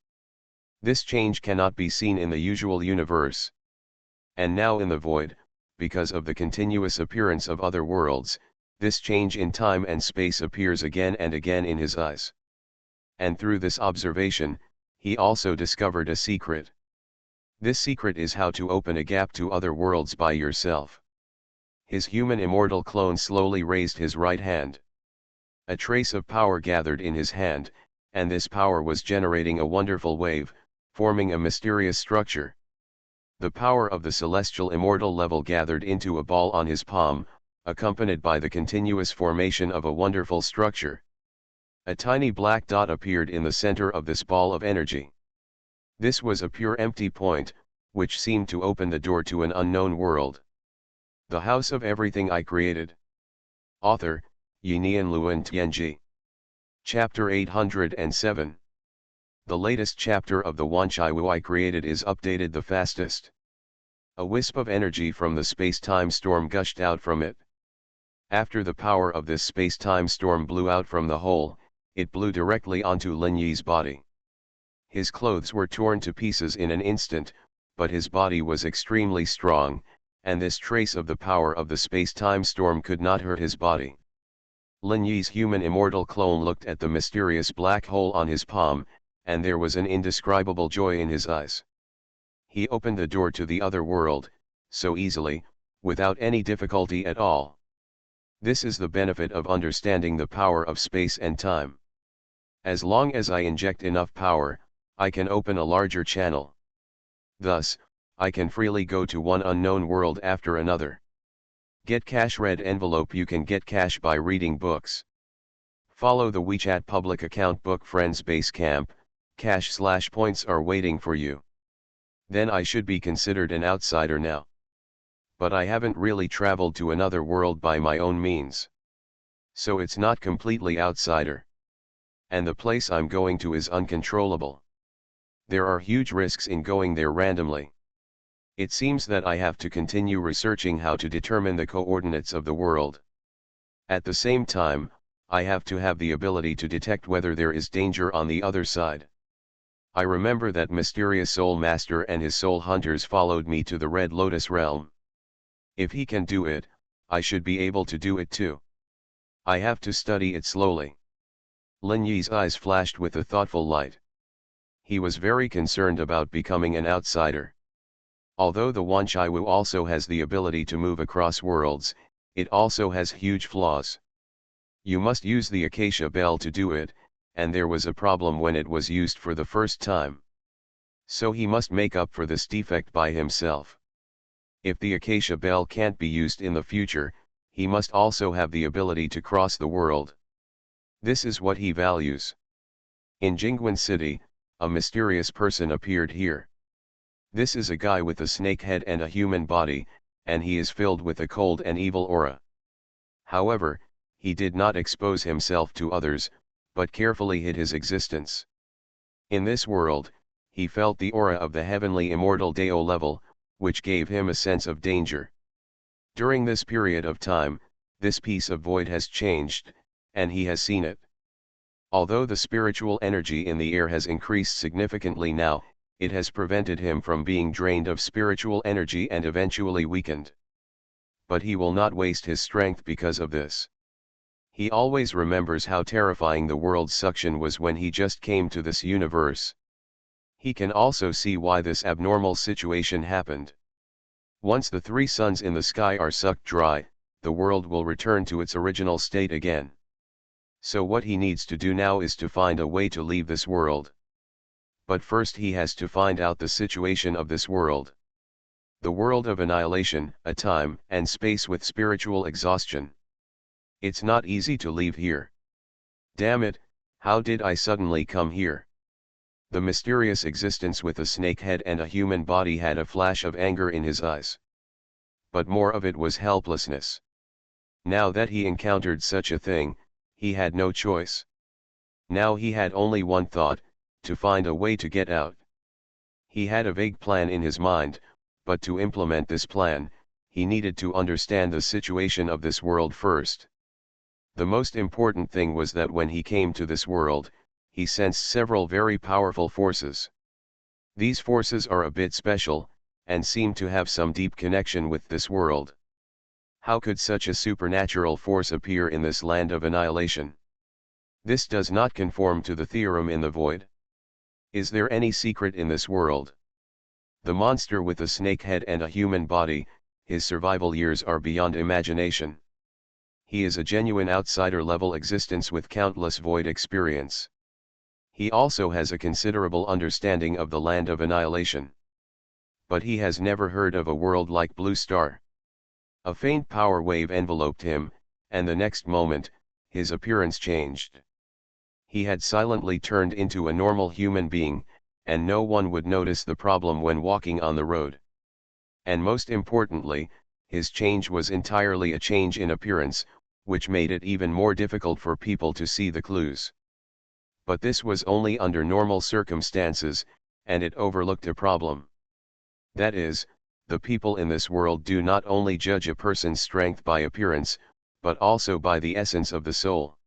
This change cannot be seen in the usual universe. And now in the void, because of the continuous appearance of other worlds, this change in time and space appears again and again in his eyes. And through this observation, he also discovered a secret. This secret is how to open a gap to other worlds by yourself. His human immortal clone slowly raised his right hand. A trace of power gathered in his hand, and this power was generating a wonderful wave, forming a mysterious structure. The power of the celestial immortal level gathered into a ball on his palm, accompanied by the continuous formation of a wonderful structure. A tiny black dot appeared in the center of this ball of energy. This was a pure empty point, which seemed to open the door to an unknown world. The house of everything I created. Author, Yinian Luan Tianji. Chapter 807. The latest chapter of the Wanchai I created is updated the fastest. A wisp of energy from the space-time storm gushed out from it. After the power of this space-time storm blew out from the hole, it blew directly onto Lin Yi's body. His clothes were torn to pieces in an instant, but his body was extremely strong, and this trace of the power of the space-time storm could not hurt his body. Lin Yi's human immortal clone looked at the mysterious black hole on his palm, and there was an indescribable joy in his eyes. He opened the door to the other world, so easily, without any difficulty at all. This is the benefit of understanding the power of space and time. As long as I inject enough power, I can open a larger channel. Thus, I can freely go to one unknown world after another. Get cash red envelope. You can get cash by reading books. Follow the WeChat public account Book Friends Base Camp, cash/points are waiting for you. Then I should be considered an outsider now. But I haven't really traveled to another world by my own means. So it's not completely outsider. And the place I'm going to is uncontrollable. There are huge risks in going there randomly. It seems that I have to continue researching how to determine the coordinates of the world. At the same time, I have to have the ability to detect whether there is danger on the other side. I remember that mysterious Soul Master and his soul hunters followed me to the Red Lotus realm. If he can do it, I should be able to do it too. I have to study it slowly. Lin Yi's eyes flashed with a thoughtful light. He was very concerned about becoming an outsider. Although the Wanchaiwu also has the ability to move across worlds, it also has huge flaws. You must use the acacia bell to do it, and there was a problem when it was used for the first time. So he must make up for this defect by himself. If the acacia bell can't be used in the future, he must also have the ability to cross the world. This is what he values. In Jingguan City, a mysterious person appeared here. This is a guy with a snake head and a human body, and he is filled with a cold and evil aura. However, he did not expose himself to others, but carefully hid his existence. In this world, he felt the aura of the heavenly immortal Dao level, which gave him a sense of danger. During this period of time, this piece of void has changed, and he has seen it. Although the spiritual energy in the air has increased significantly now, it has prevented him from being drained of spiritual energy and eventually weakened. But he will not waste his strength because of this. He always remembers how terrifying the world's suction was when he just came to this universe. He can also see why this abnormal situation happened. Once the three suns in the sky are sucked dry, the world will return to its original state again. So what he needs to do now is to find a way to leave this world. But first he has to find out the situation of this world. The world of annihilation, a time and space with spiritual exhaustion. It's not easy to leave here. Damn it, how did I suddenly come here? The mysterious existence with a snake head and a human body had a flash of anger in his eyes. But more of it was helplessness. Now that he encountered such a thing, he had no choice. Now he had only one thought, to find a way to get out. He had a vague plan in his mind, but to implement this plan, he needed to understand the situation of this world first. The most important thing was that when he came to this world, he sensed several very powerful forces. These forces are a bit special, and seem to have some deep connection with this world. How could such a supernatural force appear in this land of annihilation? This does not conform to the theorem in the void. Is there any secret in this world? The monster with a snake head and a human body, his survival years are beyond imagination. He is a genuine outsider-level existence with countless void experience. He also has a considerable understanding of the land of annihilation. But he has never heard of a world like Blue Star. A faint power wave enveloped him, and the next moment, his appearance changed. He had silently turned into a normal human being, and no one would notice the problem when walking on the road. And most importantly, his change was entirely a change in appearance, which made it even more difficult for people to see the clues. But this was only under normal circumstances, and it overlooked a problem. That is, the people in this world do not only judge a person's strength by appearance, but also by the essence of the soul.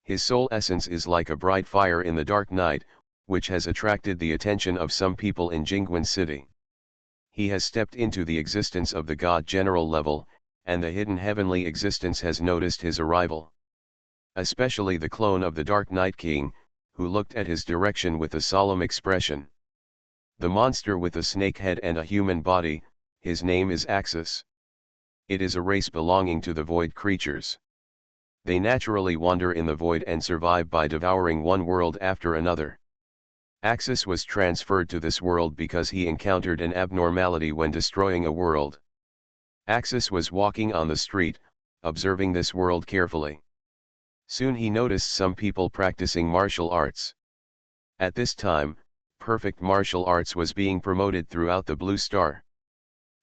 His soul essence is like a bright fire in the dark night, which has attracted the attention of some people in Jingguan City. He has stepped into the existence of the God general level, and the hidden heavenly existence has noticed his arrival. Especially the clone of the Dark Night King, who looked at his direction with a solemn expression. The monster with a snake head and a human body, his name is Axis. It is a race belonging to the void creatures. They naturally wander in the void and survive by devouring one world after another. Axis was transferred to this world because he encountered an abnormality when destroying a world. Axis was walking on the street, observing this world carefully. Soon he noticed some people practicing martial arts. At this time, perfect martial arts was being promoted throughout the Blue Star.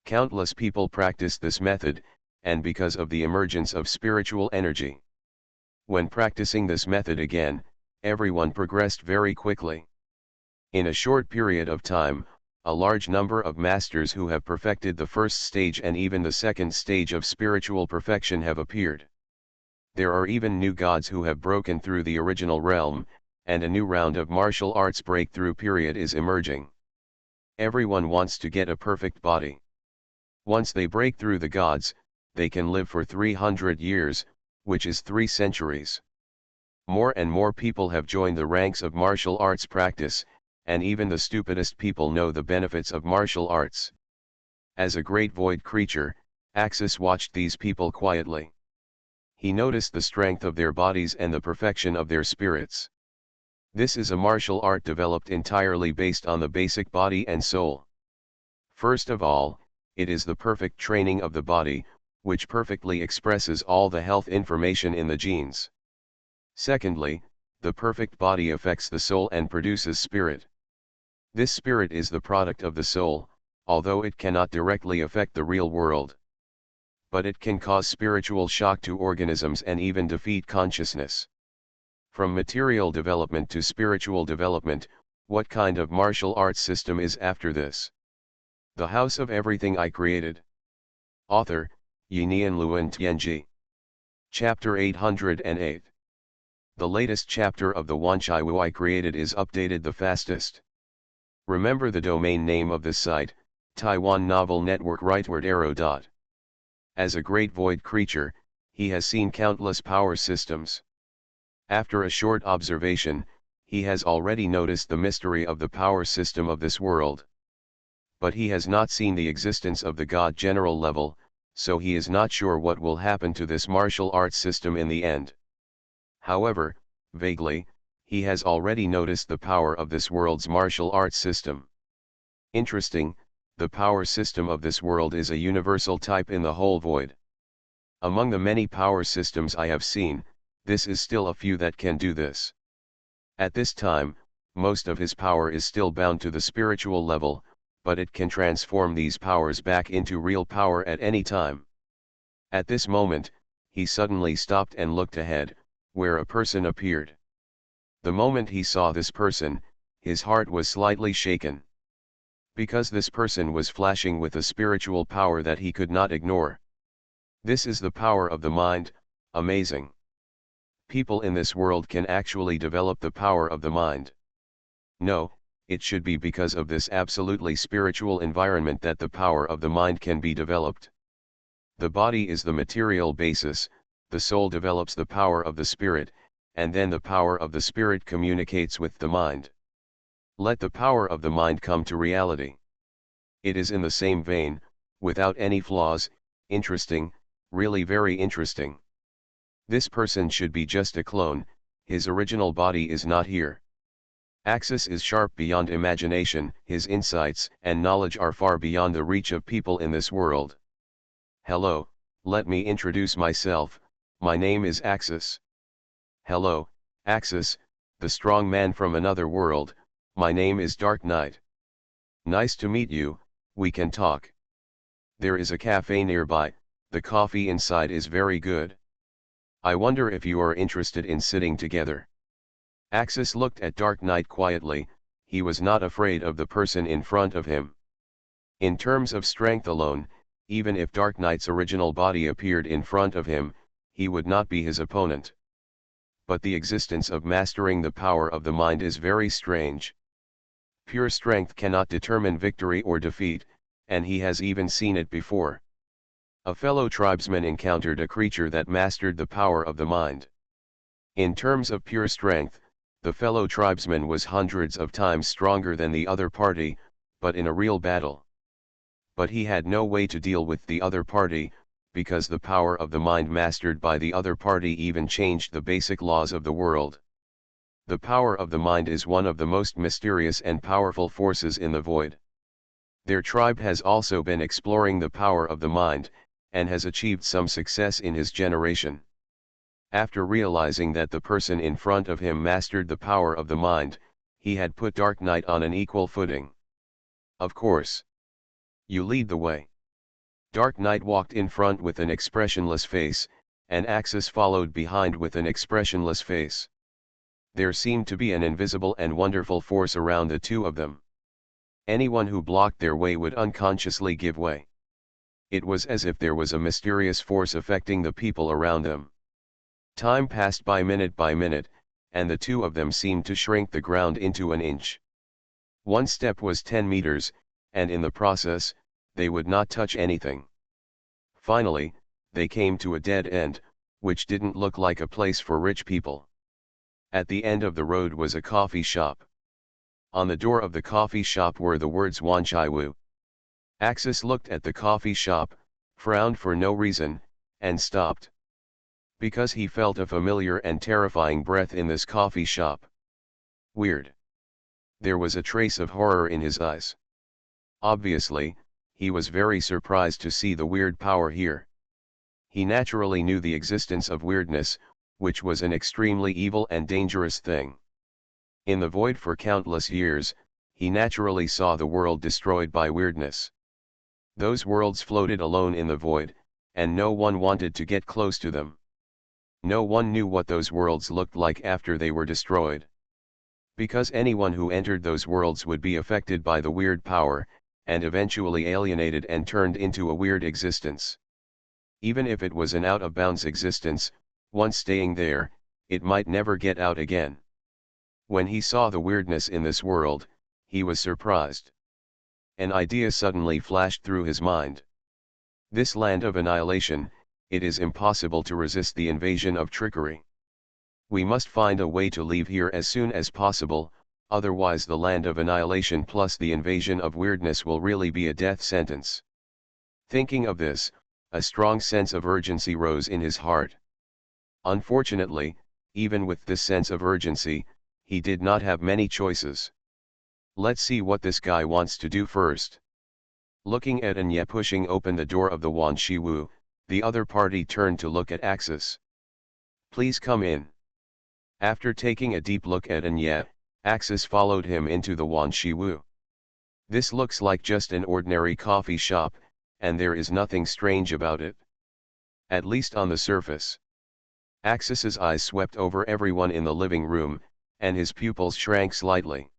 Countless people practiced this method, and because of the emergence of spiritual energy. When practicing this method again, everyone progressed very quickly. In a short period of time, a large number of masters who have perfected the first stage and even the second stage of spiritual perfection have appeared. There are even new gods who have broken through the original realm, and a new round of martial arts breakthrough period is emerging. Everyone wants to get a perfect body. Once they break through the gods, they can live for 300 years, which is 3 centuries. More and more people have joined the ranks of martial arts practice, and even the stupidest people know the benefits of martial arts. As a great void creature, Axis watched these people quietly. He noticed the strength of their bodies and the perfection of their spirits. This is a martial art developed entirely based on the basic body and soul. First of all, it is the perfect training of the body, which perfectly expresses all the health information in the genes. Secondly, the perfect body affects the soul and produces spirit. This spirit is the product of the soul, although it cannot directly affect the real world. But it can cause spiritual shock to organisms and even defeat consciousness. From material development to spiritual development, what kind of martial arts system is after this? The House of Everything I Created. Author, Yinian Luan Tianji. Chapter 808. The latest chapter of the Xuanhuan I Created is updated the fastest. Remember the domain name of this site, Taiwan Novel Network rightward arrow dot. As a great void creature, he has seen countless power systems. After a short observation, he has already noticed the mystery of the power system of this world. But he has not seen the existence of the God general level, so he is not sure what will happen to this martial arts system in the end. However, vaguely, he has already noticed the power of this world's martial arts system. Interesting, the power system of this world is a universal type in the whole void. Among the many power systems I have seen, this is still a few that can do this. At this time, most of his power is still bound to the spiritual level, but it can transform these powers back into real power at any time. At this moment, he suddenly stopped and looked ahead, where a person appeared. The moment he saw this person, his heart was slightly shaken. Because this person was flashing with a spiritual power that he could not ignore. This is the power of the mind, amazing. People in this world can actually develop the power of the mind. No, it should be because of this absolutely spiritual environment that the power of the mind can be developed. The body is the material basis, the soul develops the power of the spirit, and then the power of the spirit communicates with the mind. Let the power of the mind come to reality. It is in the same vein, without any flaws, interesting, really very interesting. This person should be just a clone, his original body is not here. Axis is sharp beyond imagination, his insights and knowledge are far beyond the reach of people in this world. Hello, let me introduce myself, my name is Axis. Hello, Axis, the strong man from another world, my name is Dark Knight. Nice to meet you, we can talk. There is a cafe nearby, the coffee inside is very good. I wonder if you are interested in sitting together. Axis looked at Dark Knight quietly, he was not afraid of the person in front of him. In terms of strength alone, even if Dark Knight's original body appeared in front of him, he would not be his opponent. But the existence of mastering the power of the mind is very strange. Pure strength cannot determine victory or defeat, and he has even seen it before. A fellow tribesman encountered a creature that mastered the power of the mind. In terms of pure strength, the fellow tribesman was hundreds of times stronger than the other party, but in a real battle. But he had no way to deal with the other party, because the power of the mind mastered by the other party even changed the basic laws of the world. The power of the mind is one of the most mysterious and powerful forces in the void. Their tribe has also been exploring the power of the mind, and has achieved some success in his generation. After realizing that the person in front of him mastered the power of the mind, he had put Dark Knight on an equal footing. Of course. You lead the way. Dark Knight walked in front with an expressionless face, and Axis followed behind with an expressionless face. There seemed to be an invisible and wonderful force around the two of them. Anyone who blocked their way would unconsciously give way. It was as if there was a mysterious force affecting the people around them. Time passed by minute, and the two of them seemed to shrink the ground into an inch. One step was 10 meters, and in the process, they would not touch anything. Finally, they came to a dead end, which didn't look like a place for rich people. At the end of the road was a coffee shop. On the door of the coffee shop were the words Xuanhuan. Axis looked at the coffee shop, frowned for no reason, and stopped. Because he felt a familiar and terrifying breath in this coffee shop. Weird. There was a trace of horror in his eyes. Obviously, he was very surprised to see the weird power here. He naturally knew the existence of weirdness, which was an extremely evil and dangerous thing. In the void for countless years, he naturally saw the world destroyed by weirdness. Those worlds floated alone in the void, and no one wanted to get close to them. No one knew what those worlds looked like after they were destroyed. Because anyone who entered those worlds would be affected by the weird power, and eventually alienated and turned into a weird existence. Even if it was an out-of-bounds existence, once staying there, it might never get out again. When he saw the weirdness in this world, he was surprised. An idea suddenly flashed through his mind. This land of annihilation, it is impossible to resist the invasion of trickery. We must find a way to leave here as soon as possible, otherwise the land of annihilation plus the invasion of weirdness will really be a death sentence. Thinking of this, a strong sense of urgency rose in his heart. Unfortunately, even with this sense of urgency, he did not have many choices. Let's see what this guy wants to do first. Looking at Anya pushing open the door of the Wan Shiwu, the other party turned to look at Axis. Please come in. After taking a deep look at Anya, Axis followed him into the Wan Shiwu. This looks like just an ordinary coffee shop, and there is nothing strange about it. At least on the surface. Axis's eyes swept over everyone in the living room, and his pupils shrank slightly.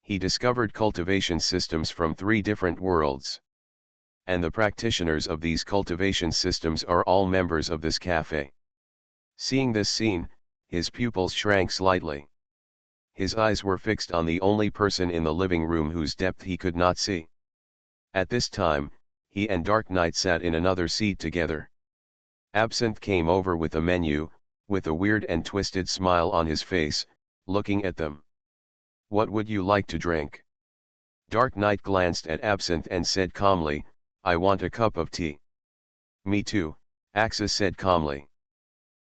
He discovered cultivation systems from 3 different worlds. And the practitioners of these cultivation systems are all members of this cafe. Seeing this scene, his pupils shrank slightly. His eyes were fixed on the only person in the living room whose depth he could not see. At this time, he and Dark Knight sat in another seat together. Absinthe came over with a menu, with a weird and twisted smile on his face, looking at them. What would you like to drink? Dark Knight glanced at Absinthe and said calmly, I want a cup of tea. Me too, Axis said calmly.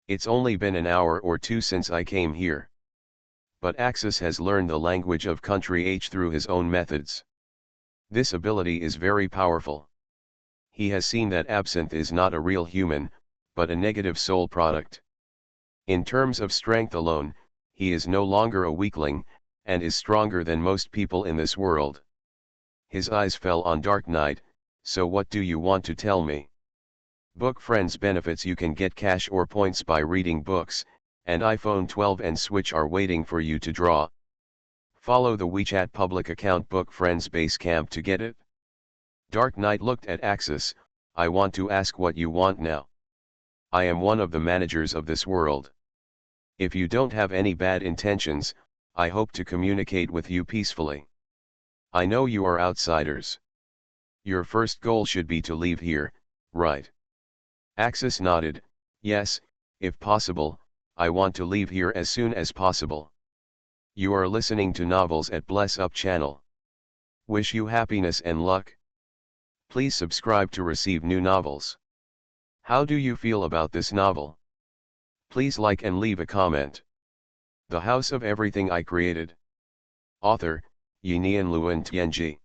It's only been an hour or 2 since I came here. But Axis has learned the language of country H through his own methods. This ability is very powerful. He has seen that Absinthe is not a real human, but a negative soul product. In terms of strength alone, he is no longer a weakling, and is stronger than most people in this world. His eyes fell on Dark Knight. So what do you want to tell me? Book Friends benefits: you can get cash or points by reading books, and iPhone 12 and Switch are waiting for you to draw. Follow the WeChat public account Book Friends Basecamp to get it. Dark Knight looked at Axis. I want to ask what you want now. I am one of the managers of this world. If you don't have any bad intentions, I hope to communicate with you peacefully. I know you are outsiders. Your first goal should be to leave here, right? Axis nodded. Yes, if possible, I want to leave here as soon as possible. You are listening to Novels at Bless Up channel. Wish you happiness and luck. Please subscribe to receive new novels. How do you feel about this novel? Please like and leave a comment. The House of Everything I Created. Author, Yinian Luan Tianji.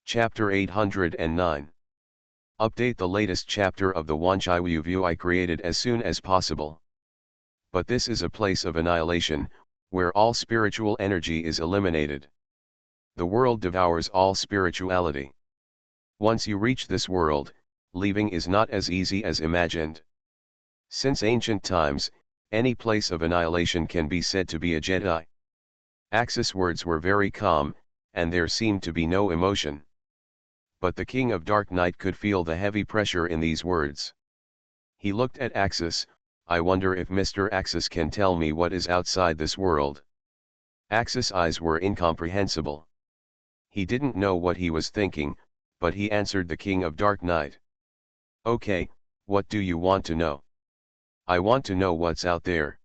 Chapter 809. Update the latest chapter of the Wanchaiwu View I created as soon as possible. But this is a place of annihilation, where all spiritual energy is eliminated. The world devours all spirituality. Once you reach this world, leaving is not as easy as imagined. Since ancient times, any place of annihilation can be said to be a Jedi. Axis' words were very calm, and there seemed to be no emotion. But the King of Dark Knight could feel the heavy pressure in these words. He looked at Axis. I wonder if Mr. Axis can tell me what is outside this world. Axis' eyes were incomprehensible. He didn't know what he was thinking, but he answered the King of Dark Knight. Okay, what do you want to know? I want to know what's out there.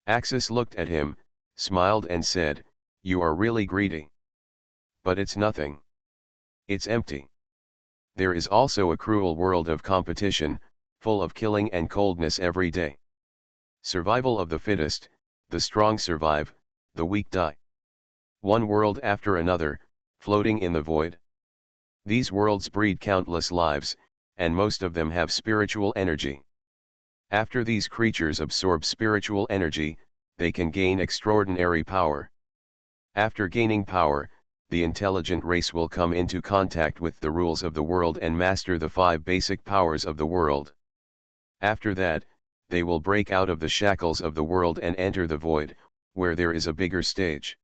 Axis looked at him, smiled and said, you are really greedy. But it's nothing. It's empty. There is also a cruel world of competition, full of killing and coldness every day. Survival of the fittest, the strong survive, the weak die. One world after another, floating in the void. These worlds breed countless lives, and most of them have spiritual energy. After these creatures absorb spiritual energy, they can gain extraordinary power. After gaining power, the intelligent race will come into contact with the rules of the world and master the 5 basic powers of the world. After that, they will break out of the shackles of the world and enter the void, where there is a bigger stage.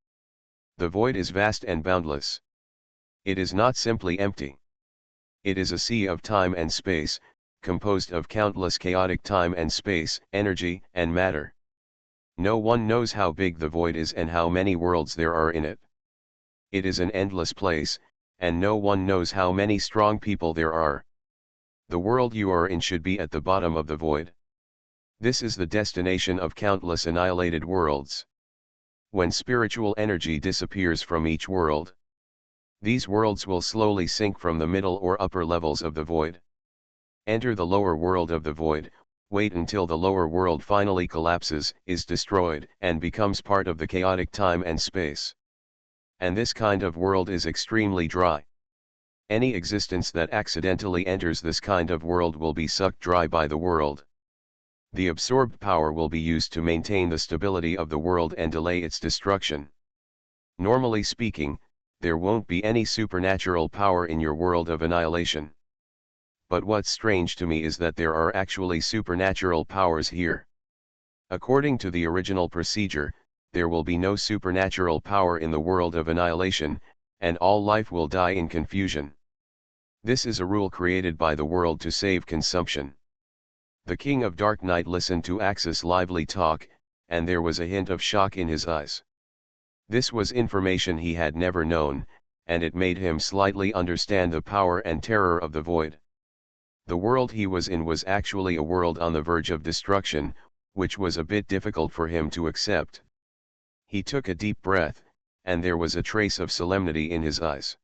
The void is vast and boundless. It is not simply empty. It is a sea of time and space, composed of countless chaotic time and space, energy, and matter. No one knows how big the void is and how many worlds there are in it. It is an endless place, and no one knows how many strong people there are. The world you are in should be at the bottom of the void. This is the destination of countless annihilated worlds. When spiritual energy disappears from each world, these worlds will slowly sink from the middle or upper levels of the void. Enter the lower world of the void, wait until the lower world finally collapses, is destroyed, and becomes part of the chaotic time and space. And this kind of world is extremely dry. Any existence that accidentally enters this kind of world will be sucked dry by the world. The absorbed power will be used to maintain the stability of the world and delay its destruction. Normally speaking, there won't be any supernatural power in your world of annihilation. But what's strange to me is that there are actually supernatural powers here. According to the original procedure, there will be no supernatural power in the world of annihilation, and all life will die in confusion. This is a rule created by the world to save consumption. The King of Dark Night listened to Axis' lively talk, and there was a hint of shock in his eyes. This was information he had never known, and it made him slightly understand the power and terror of the void. The world he was in was actually a world on the verge of destruction, which was a bit difficult for him to accept. He took a deep breath, and there was a trace of solemnity in his eyes.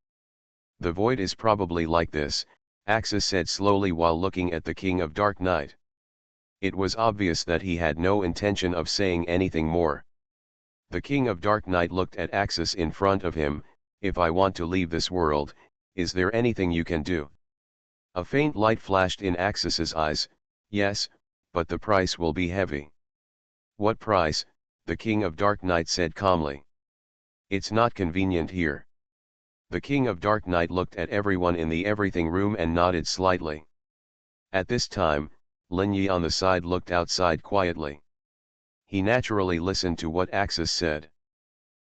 The void is probably like this, Axis said slowly while looking at the King of Dark Night. It was obvious that he had no intention of saying anything more. The King of Dark Night looked at Axis in front of him. If I want to leave this world, is there anything you can do? A faint light flashed in Axis's eyes. Yes, but the price will be heavy. What price? The King of Dark Night said calmly. It's not convenient here. The King of Dark Night looked at everyone in the everything room and nodded slightly. At this time, Lin Yi on the side looked outside quietly. He naturally listened to what Axis said.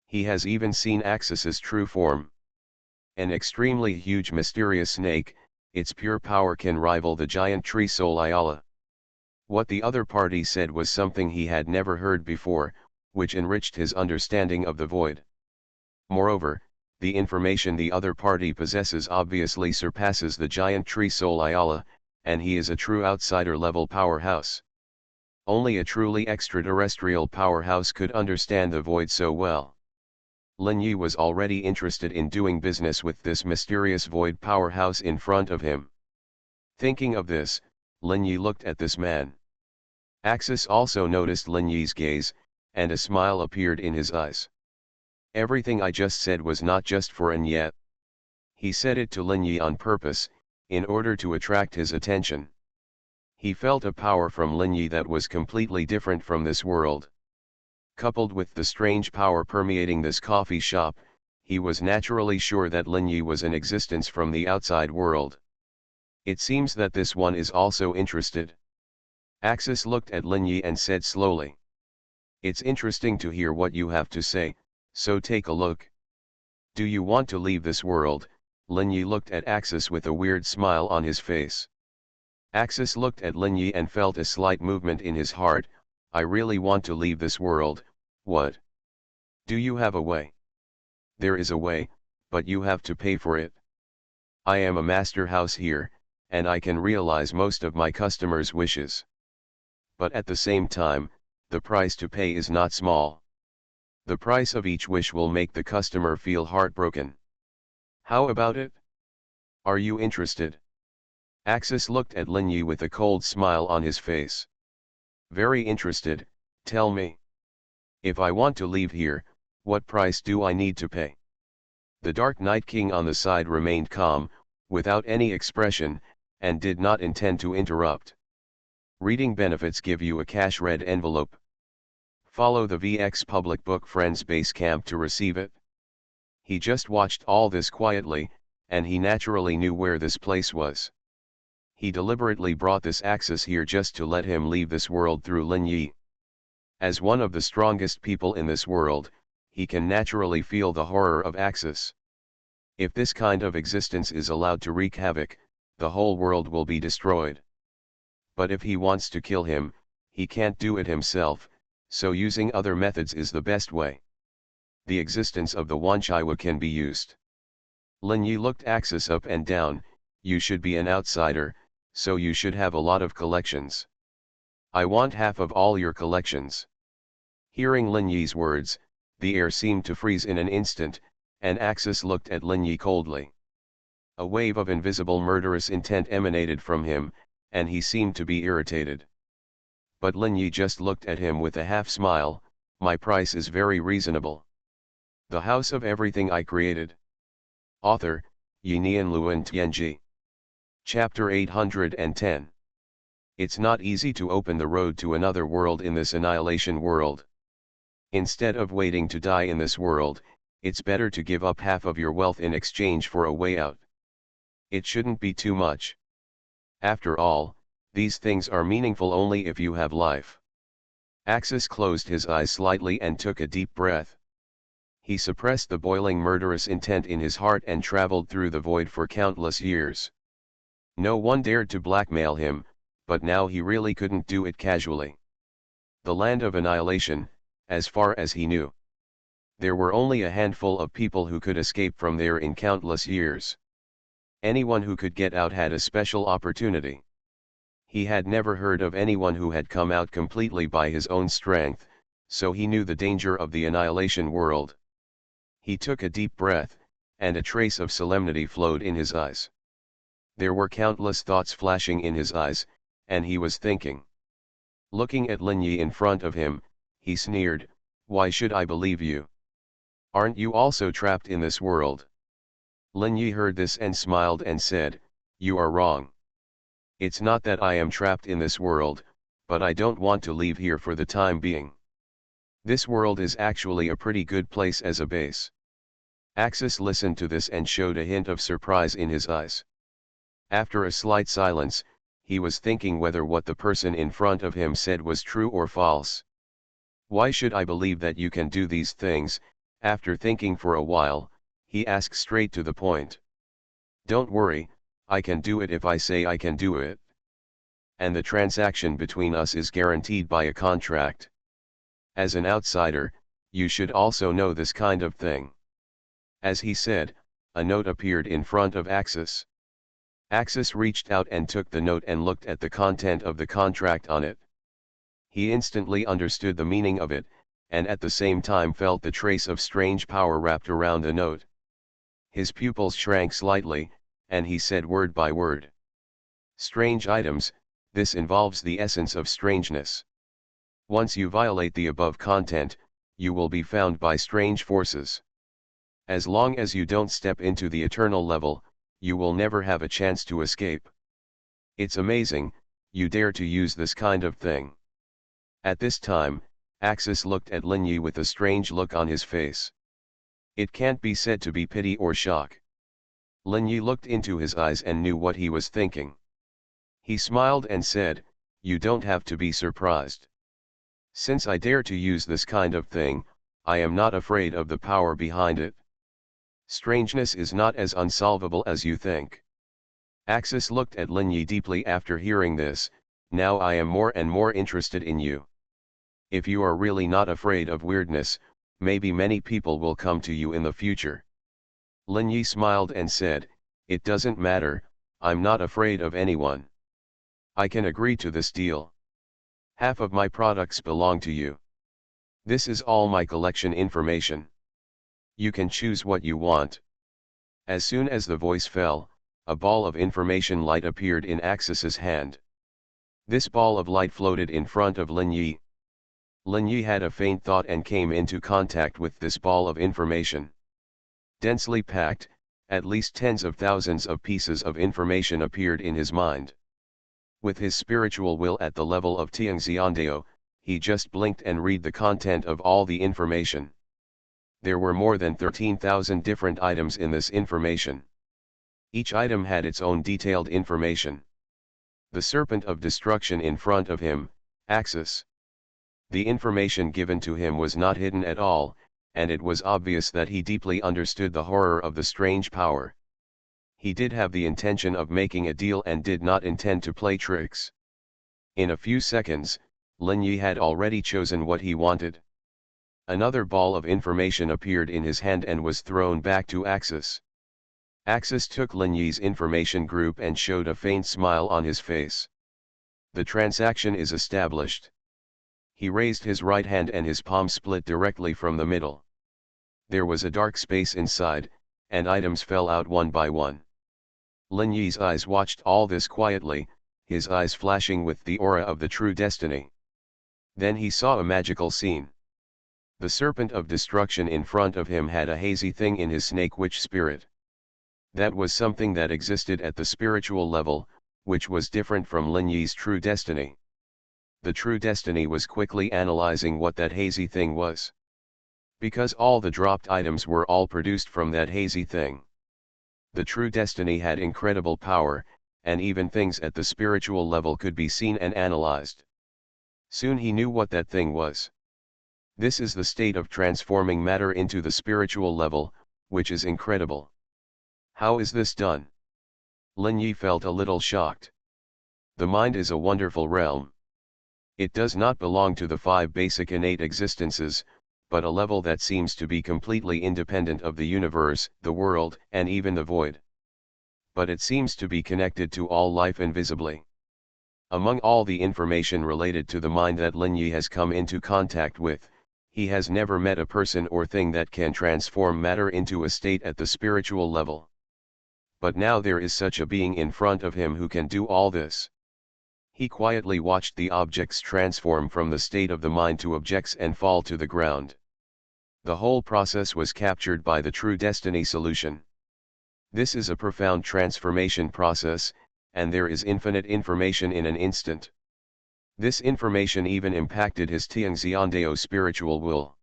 He has even seen Axis's true form. An extremely huge mysterious snake, its pure power can rival the giant tree Sol Ayala. What the other party said was something he had never heard before, which enriched his understanding of the void. Moreover, the information the other party possesses obviously surpasses the giant tree Sol Ayala, and he is a true outsider-level powerhouse. Only a truly extraterrestrial powerhouse could understand the void so well. Lin Yi was already interested in doing business with this mysterious void powerhouse in front of him. Thinking of this, Lin Yi looked at this man. Axis also noticed Lin Yi's gaze, and a smile appeared in his eyes. Everything I just said was not just for Lin Yi. He said it to Lin Yi on purpose, in order to attract his attention. He felt a power from Lin Yi that was completely different from this world. Coupled with the strange power permeating this coffee shop, he was naturally sure that Lin Yi was an existence from the outside world. It seems that this one is also interested. Axis looked at Lin Yi and said slowly. It's interesting to hear what you have to say, so take a look. Do you want to leave this world? Lin Yi looked at Axis with a weird smile on his face. Axis looked at Lin Yi and felt a slight movement in his heart. I really want to leave this world. What? Do you have a way? There is a way, but you have to pay for it. I am a master house here, and I can realize most of my customers' wishes. But at the same time, the price to pay is not small. The price of each wish will make the customer feel heartbroken. How about it? Are you interested? Axis looked at Lin Yi with a cold smile on his face. Very interested, tell me. If I want to leave here, what price do I need to pay? The Dark Knight King on the side remained calm, without any expression, and did not intend to interrupt. Reading benefits give you a cash red envelope. Follow the VX Public Book Friends base camp to receive it. He just watched all this quietly, and he naturally knew where this place was. He deliberately brought this Axis here just to let him leave this world through Lin Yi. As one of the strongest people in this world, he can naturally feel the horror of Axis. If this kind of existence is allowed to wreak havoc, the whole world will be destroyed. But if he wants to kill him, he can't do it himself, so using other methods is the best way. The existence of the Wanchaiwa can be used. Lin Yi looked Axis up and down. You should be an outsider, so you should have a lot of collections. I want half of all your collections. Hearing Lin Yi's words, the air seemed to freeze in an instant, and Axis looked at Lin Yi coldly. A wave of invisible murderous intent emanated from him, and he seemed to be irritated. But Lin Yi just looked at him with a half-smile. My price is very reasonable. The House of Everything I Created. Author, Yinian Luan Tianji. Chapter 810. It's not easy to open the road to another world in this annihilation world. Instead of waiting to die in this world, it's better to give up half of your wealth in exchange for a way out. It shouldn't be too much. After all, these things are meaningful only if you have life. Axis closed his eyes slightly and took a deep breath. He suppressed the boiling murderous intent in his heart and traveled through the void for countless years. No one dared to blackmail him, but now he really couldn't do it casually. The land of annihilation, as far as he knew. There were only a handful of people who could escape from there in countless years. Anyone who could get out had a special opportunity. He had never heard of anyone who had come out completely by his own strength, so he knew the danger of the annihilation world. He took a deep breath, and a trace of solemnity flowed in his eyes. There were countless thoughts flashing in his eyes, and he was thinking. Looking at Lin Yi in front of him, he sneered, "Why should I believe you? Aren't you also trapped in this world?" Lin Yi heard this and smiled and said, "You are wrong. It's not that I am trapped in this world, but I don't want to leave here for the time being. This world is actually a pretty good place as a base." Axis listened to this and showed a hint of surprise in his eyes. After a slight silence, he was thinking whether what the person in front of him said was true or false. "Why should I believe that you can do these things?" After thinking for a while, he asked straight to the point. "Don't worry, I can do it if I say I can do it. And the transaction between us is guaranteed by a contract. As an outsider, you should also know this kind of thing." As he said, a note appeared in front of Axis. Axis reached out and took the note and looked at the content of the contract on it. He instantly understood the meaning of it, and at the same time felt the trace of strange power wrapped around the note. His pupils shrank slightly, and he said word by word. "Strange items, this involves the essence of strangeness. Once you violate the above content, you will be found by strange forces. As long as you don't step into the eternal level, you will never have a chance to escape. It's amazing, you dare to use this kind of thing." At this time, Axis looked at Lin Yi with a strange look on his face. It can't be said to be pity or shock. Lin Yi looked into his eyes and knew what he was thinking. He smiled and said, "You don't have to be surprised. Since I dare to use this kind of thing, I am not afraid of the power behind it. Strangeness is not as unsolvable as you think." Axis looked at Lin Yi deeply after hearing this. "Now I am more and more interested in you. If you are really not afraid of weirdness, maybe many people will come to you in the future." Lin Yi smiled and said, "It doesn't matter, I'm not afraid of anyone. I can agree to this deal. Half of my products belong to you. This is all my collection information. You can choose what you want." As soon as the voice fell, a ball of information light appeared in Axis's hand. This ball of light floated in front of Lin Yi. Lin Yi had a faint thought and came into contact with this ball of information. Densely packed, at least tens of thousands of pieces of information appeared in his mind. With his spiritual will at the level of Tianxiandao, he just blinked and read the content of all the information. There were more than 13,000 different items in this information. Each item had its own detailed information. The serpent of destruction in front of him, Axis. The information given to him was not hidden at all, and it was obvious that he deeply understood the horror of the strange power. He did have the intention of making a deal and did not intend to play tricks. In a few seconds, Lin Yi had already chosen what he wanted. Another ball of information appeared in his hand and was thrown back to Axis. Axis took Lin Yi's information group and showed a faint smile on his face. The transaction is established. He raised his right hand and his palm split directly from the middle. There was a dark space inside, and items fell out one by one. Lin Yi's eyes watched all this quietly, his eyes flashing with the aura of the true destiny. Then he saw a magical scene. The serpent of destruction in front of him had a hazy thing in his snake witch spirit. That was something that existed at the spiritual level, which was different from Lin Yi's true destiny. The true destiny was quickly analyzing what that hazy thing was. Because all the dropped items were all produced from that hazy thing. The true destiny had incredible power, and even things at the spiritual level could be seen and analyzed. Soon he knew what that thing was. This is the state of transforming matter into the spiritual level, which is incredible. How is this done? Lin Yi felt a little shocked. The mind is a wonderful realm. It does not belong to the 5 basic innate existences, but a level that seems to be completely independent of the universe, the world, and even the void. But it seems to be connected to all life invisibly. Among all the information related to the mind that Lin Yi has come into contact with, he has never met a person or thing that can transform matter into a state at the spiritual level. But now there is such a being in front of him who can do all this. He quietly watched the objects transform from the state of the mind to objects and fall to the ground. The whole process was captured by the true destiny solution. This is a profound transformation process, and there is infinite information in an instant. This information even impacted his Tianxiandao spiritual will.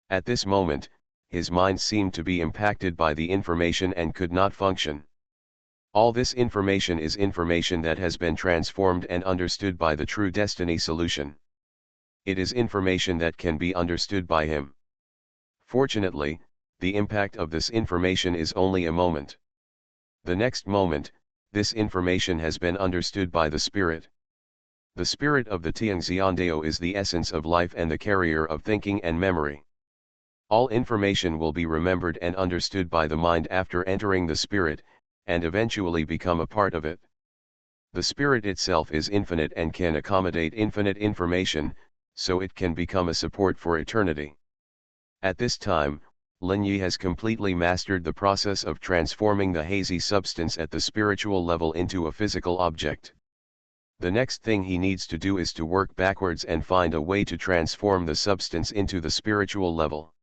At this moment, his mind seemed to be impacted by the information and could not function. All this information is information that has been transformed and understood by the true destiny solution. It is information that can be understood by him. Fortunately, the impact of this information is only a moment. The next moment, this information has been understood by the spirit. The spirit of the Tianxiandao is the essence of life and the carrier of thinking and memory. All information will be remembered and understood by the mind after entering the spirit, and eventually become a part of it. The spirit itself is infinite and can accommodate infinite information, so it can become a support for eternity. At this time, Lin Yi has completely mastered the process of transforming the hazy substance at the spiritual level into a physical object. The next thing he needs to do is to work backwards and find a way to transform the substance into the spiritual level.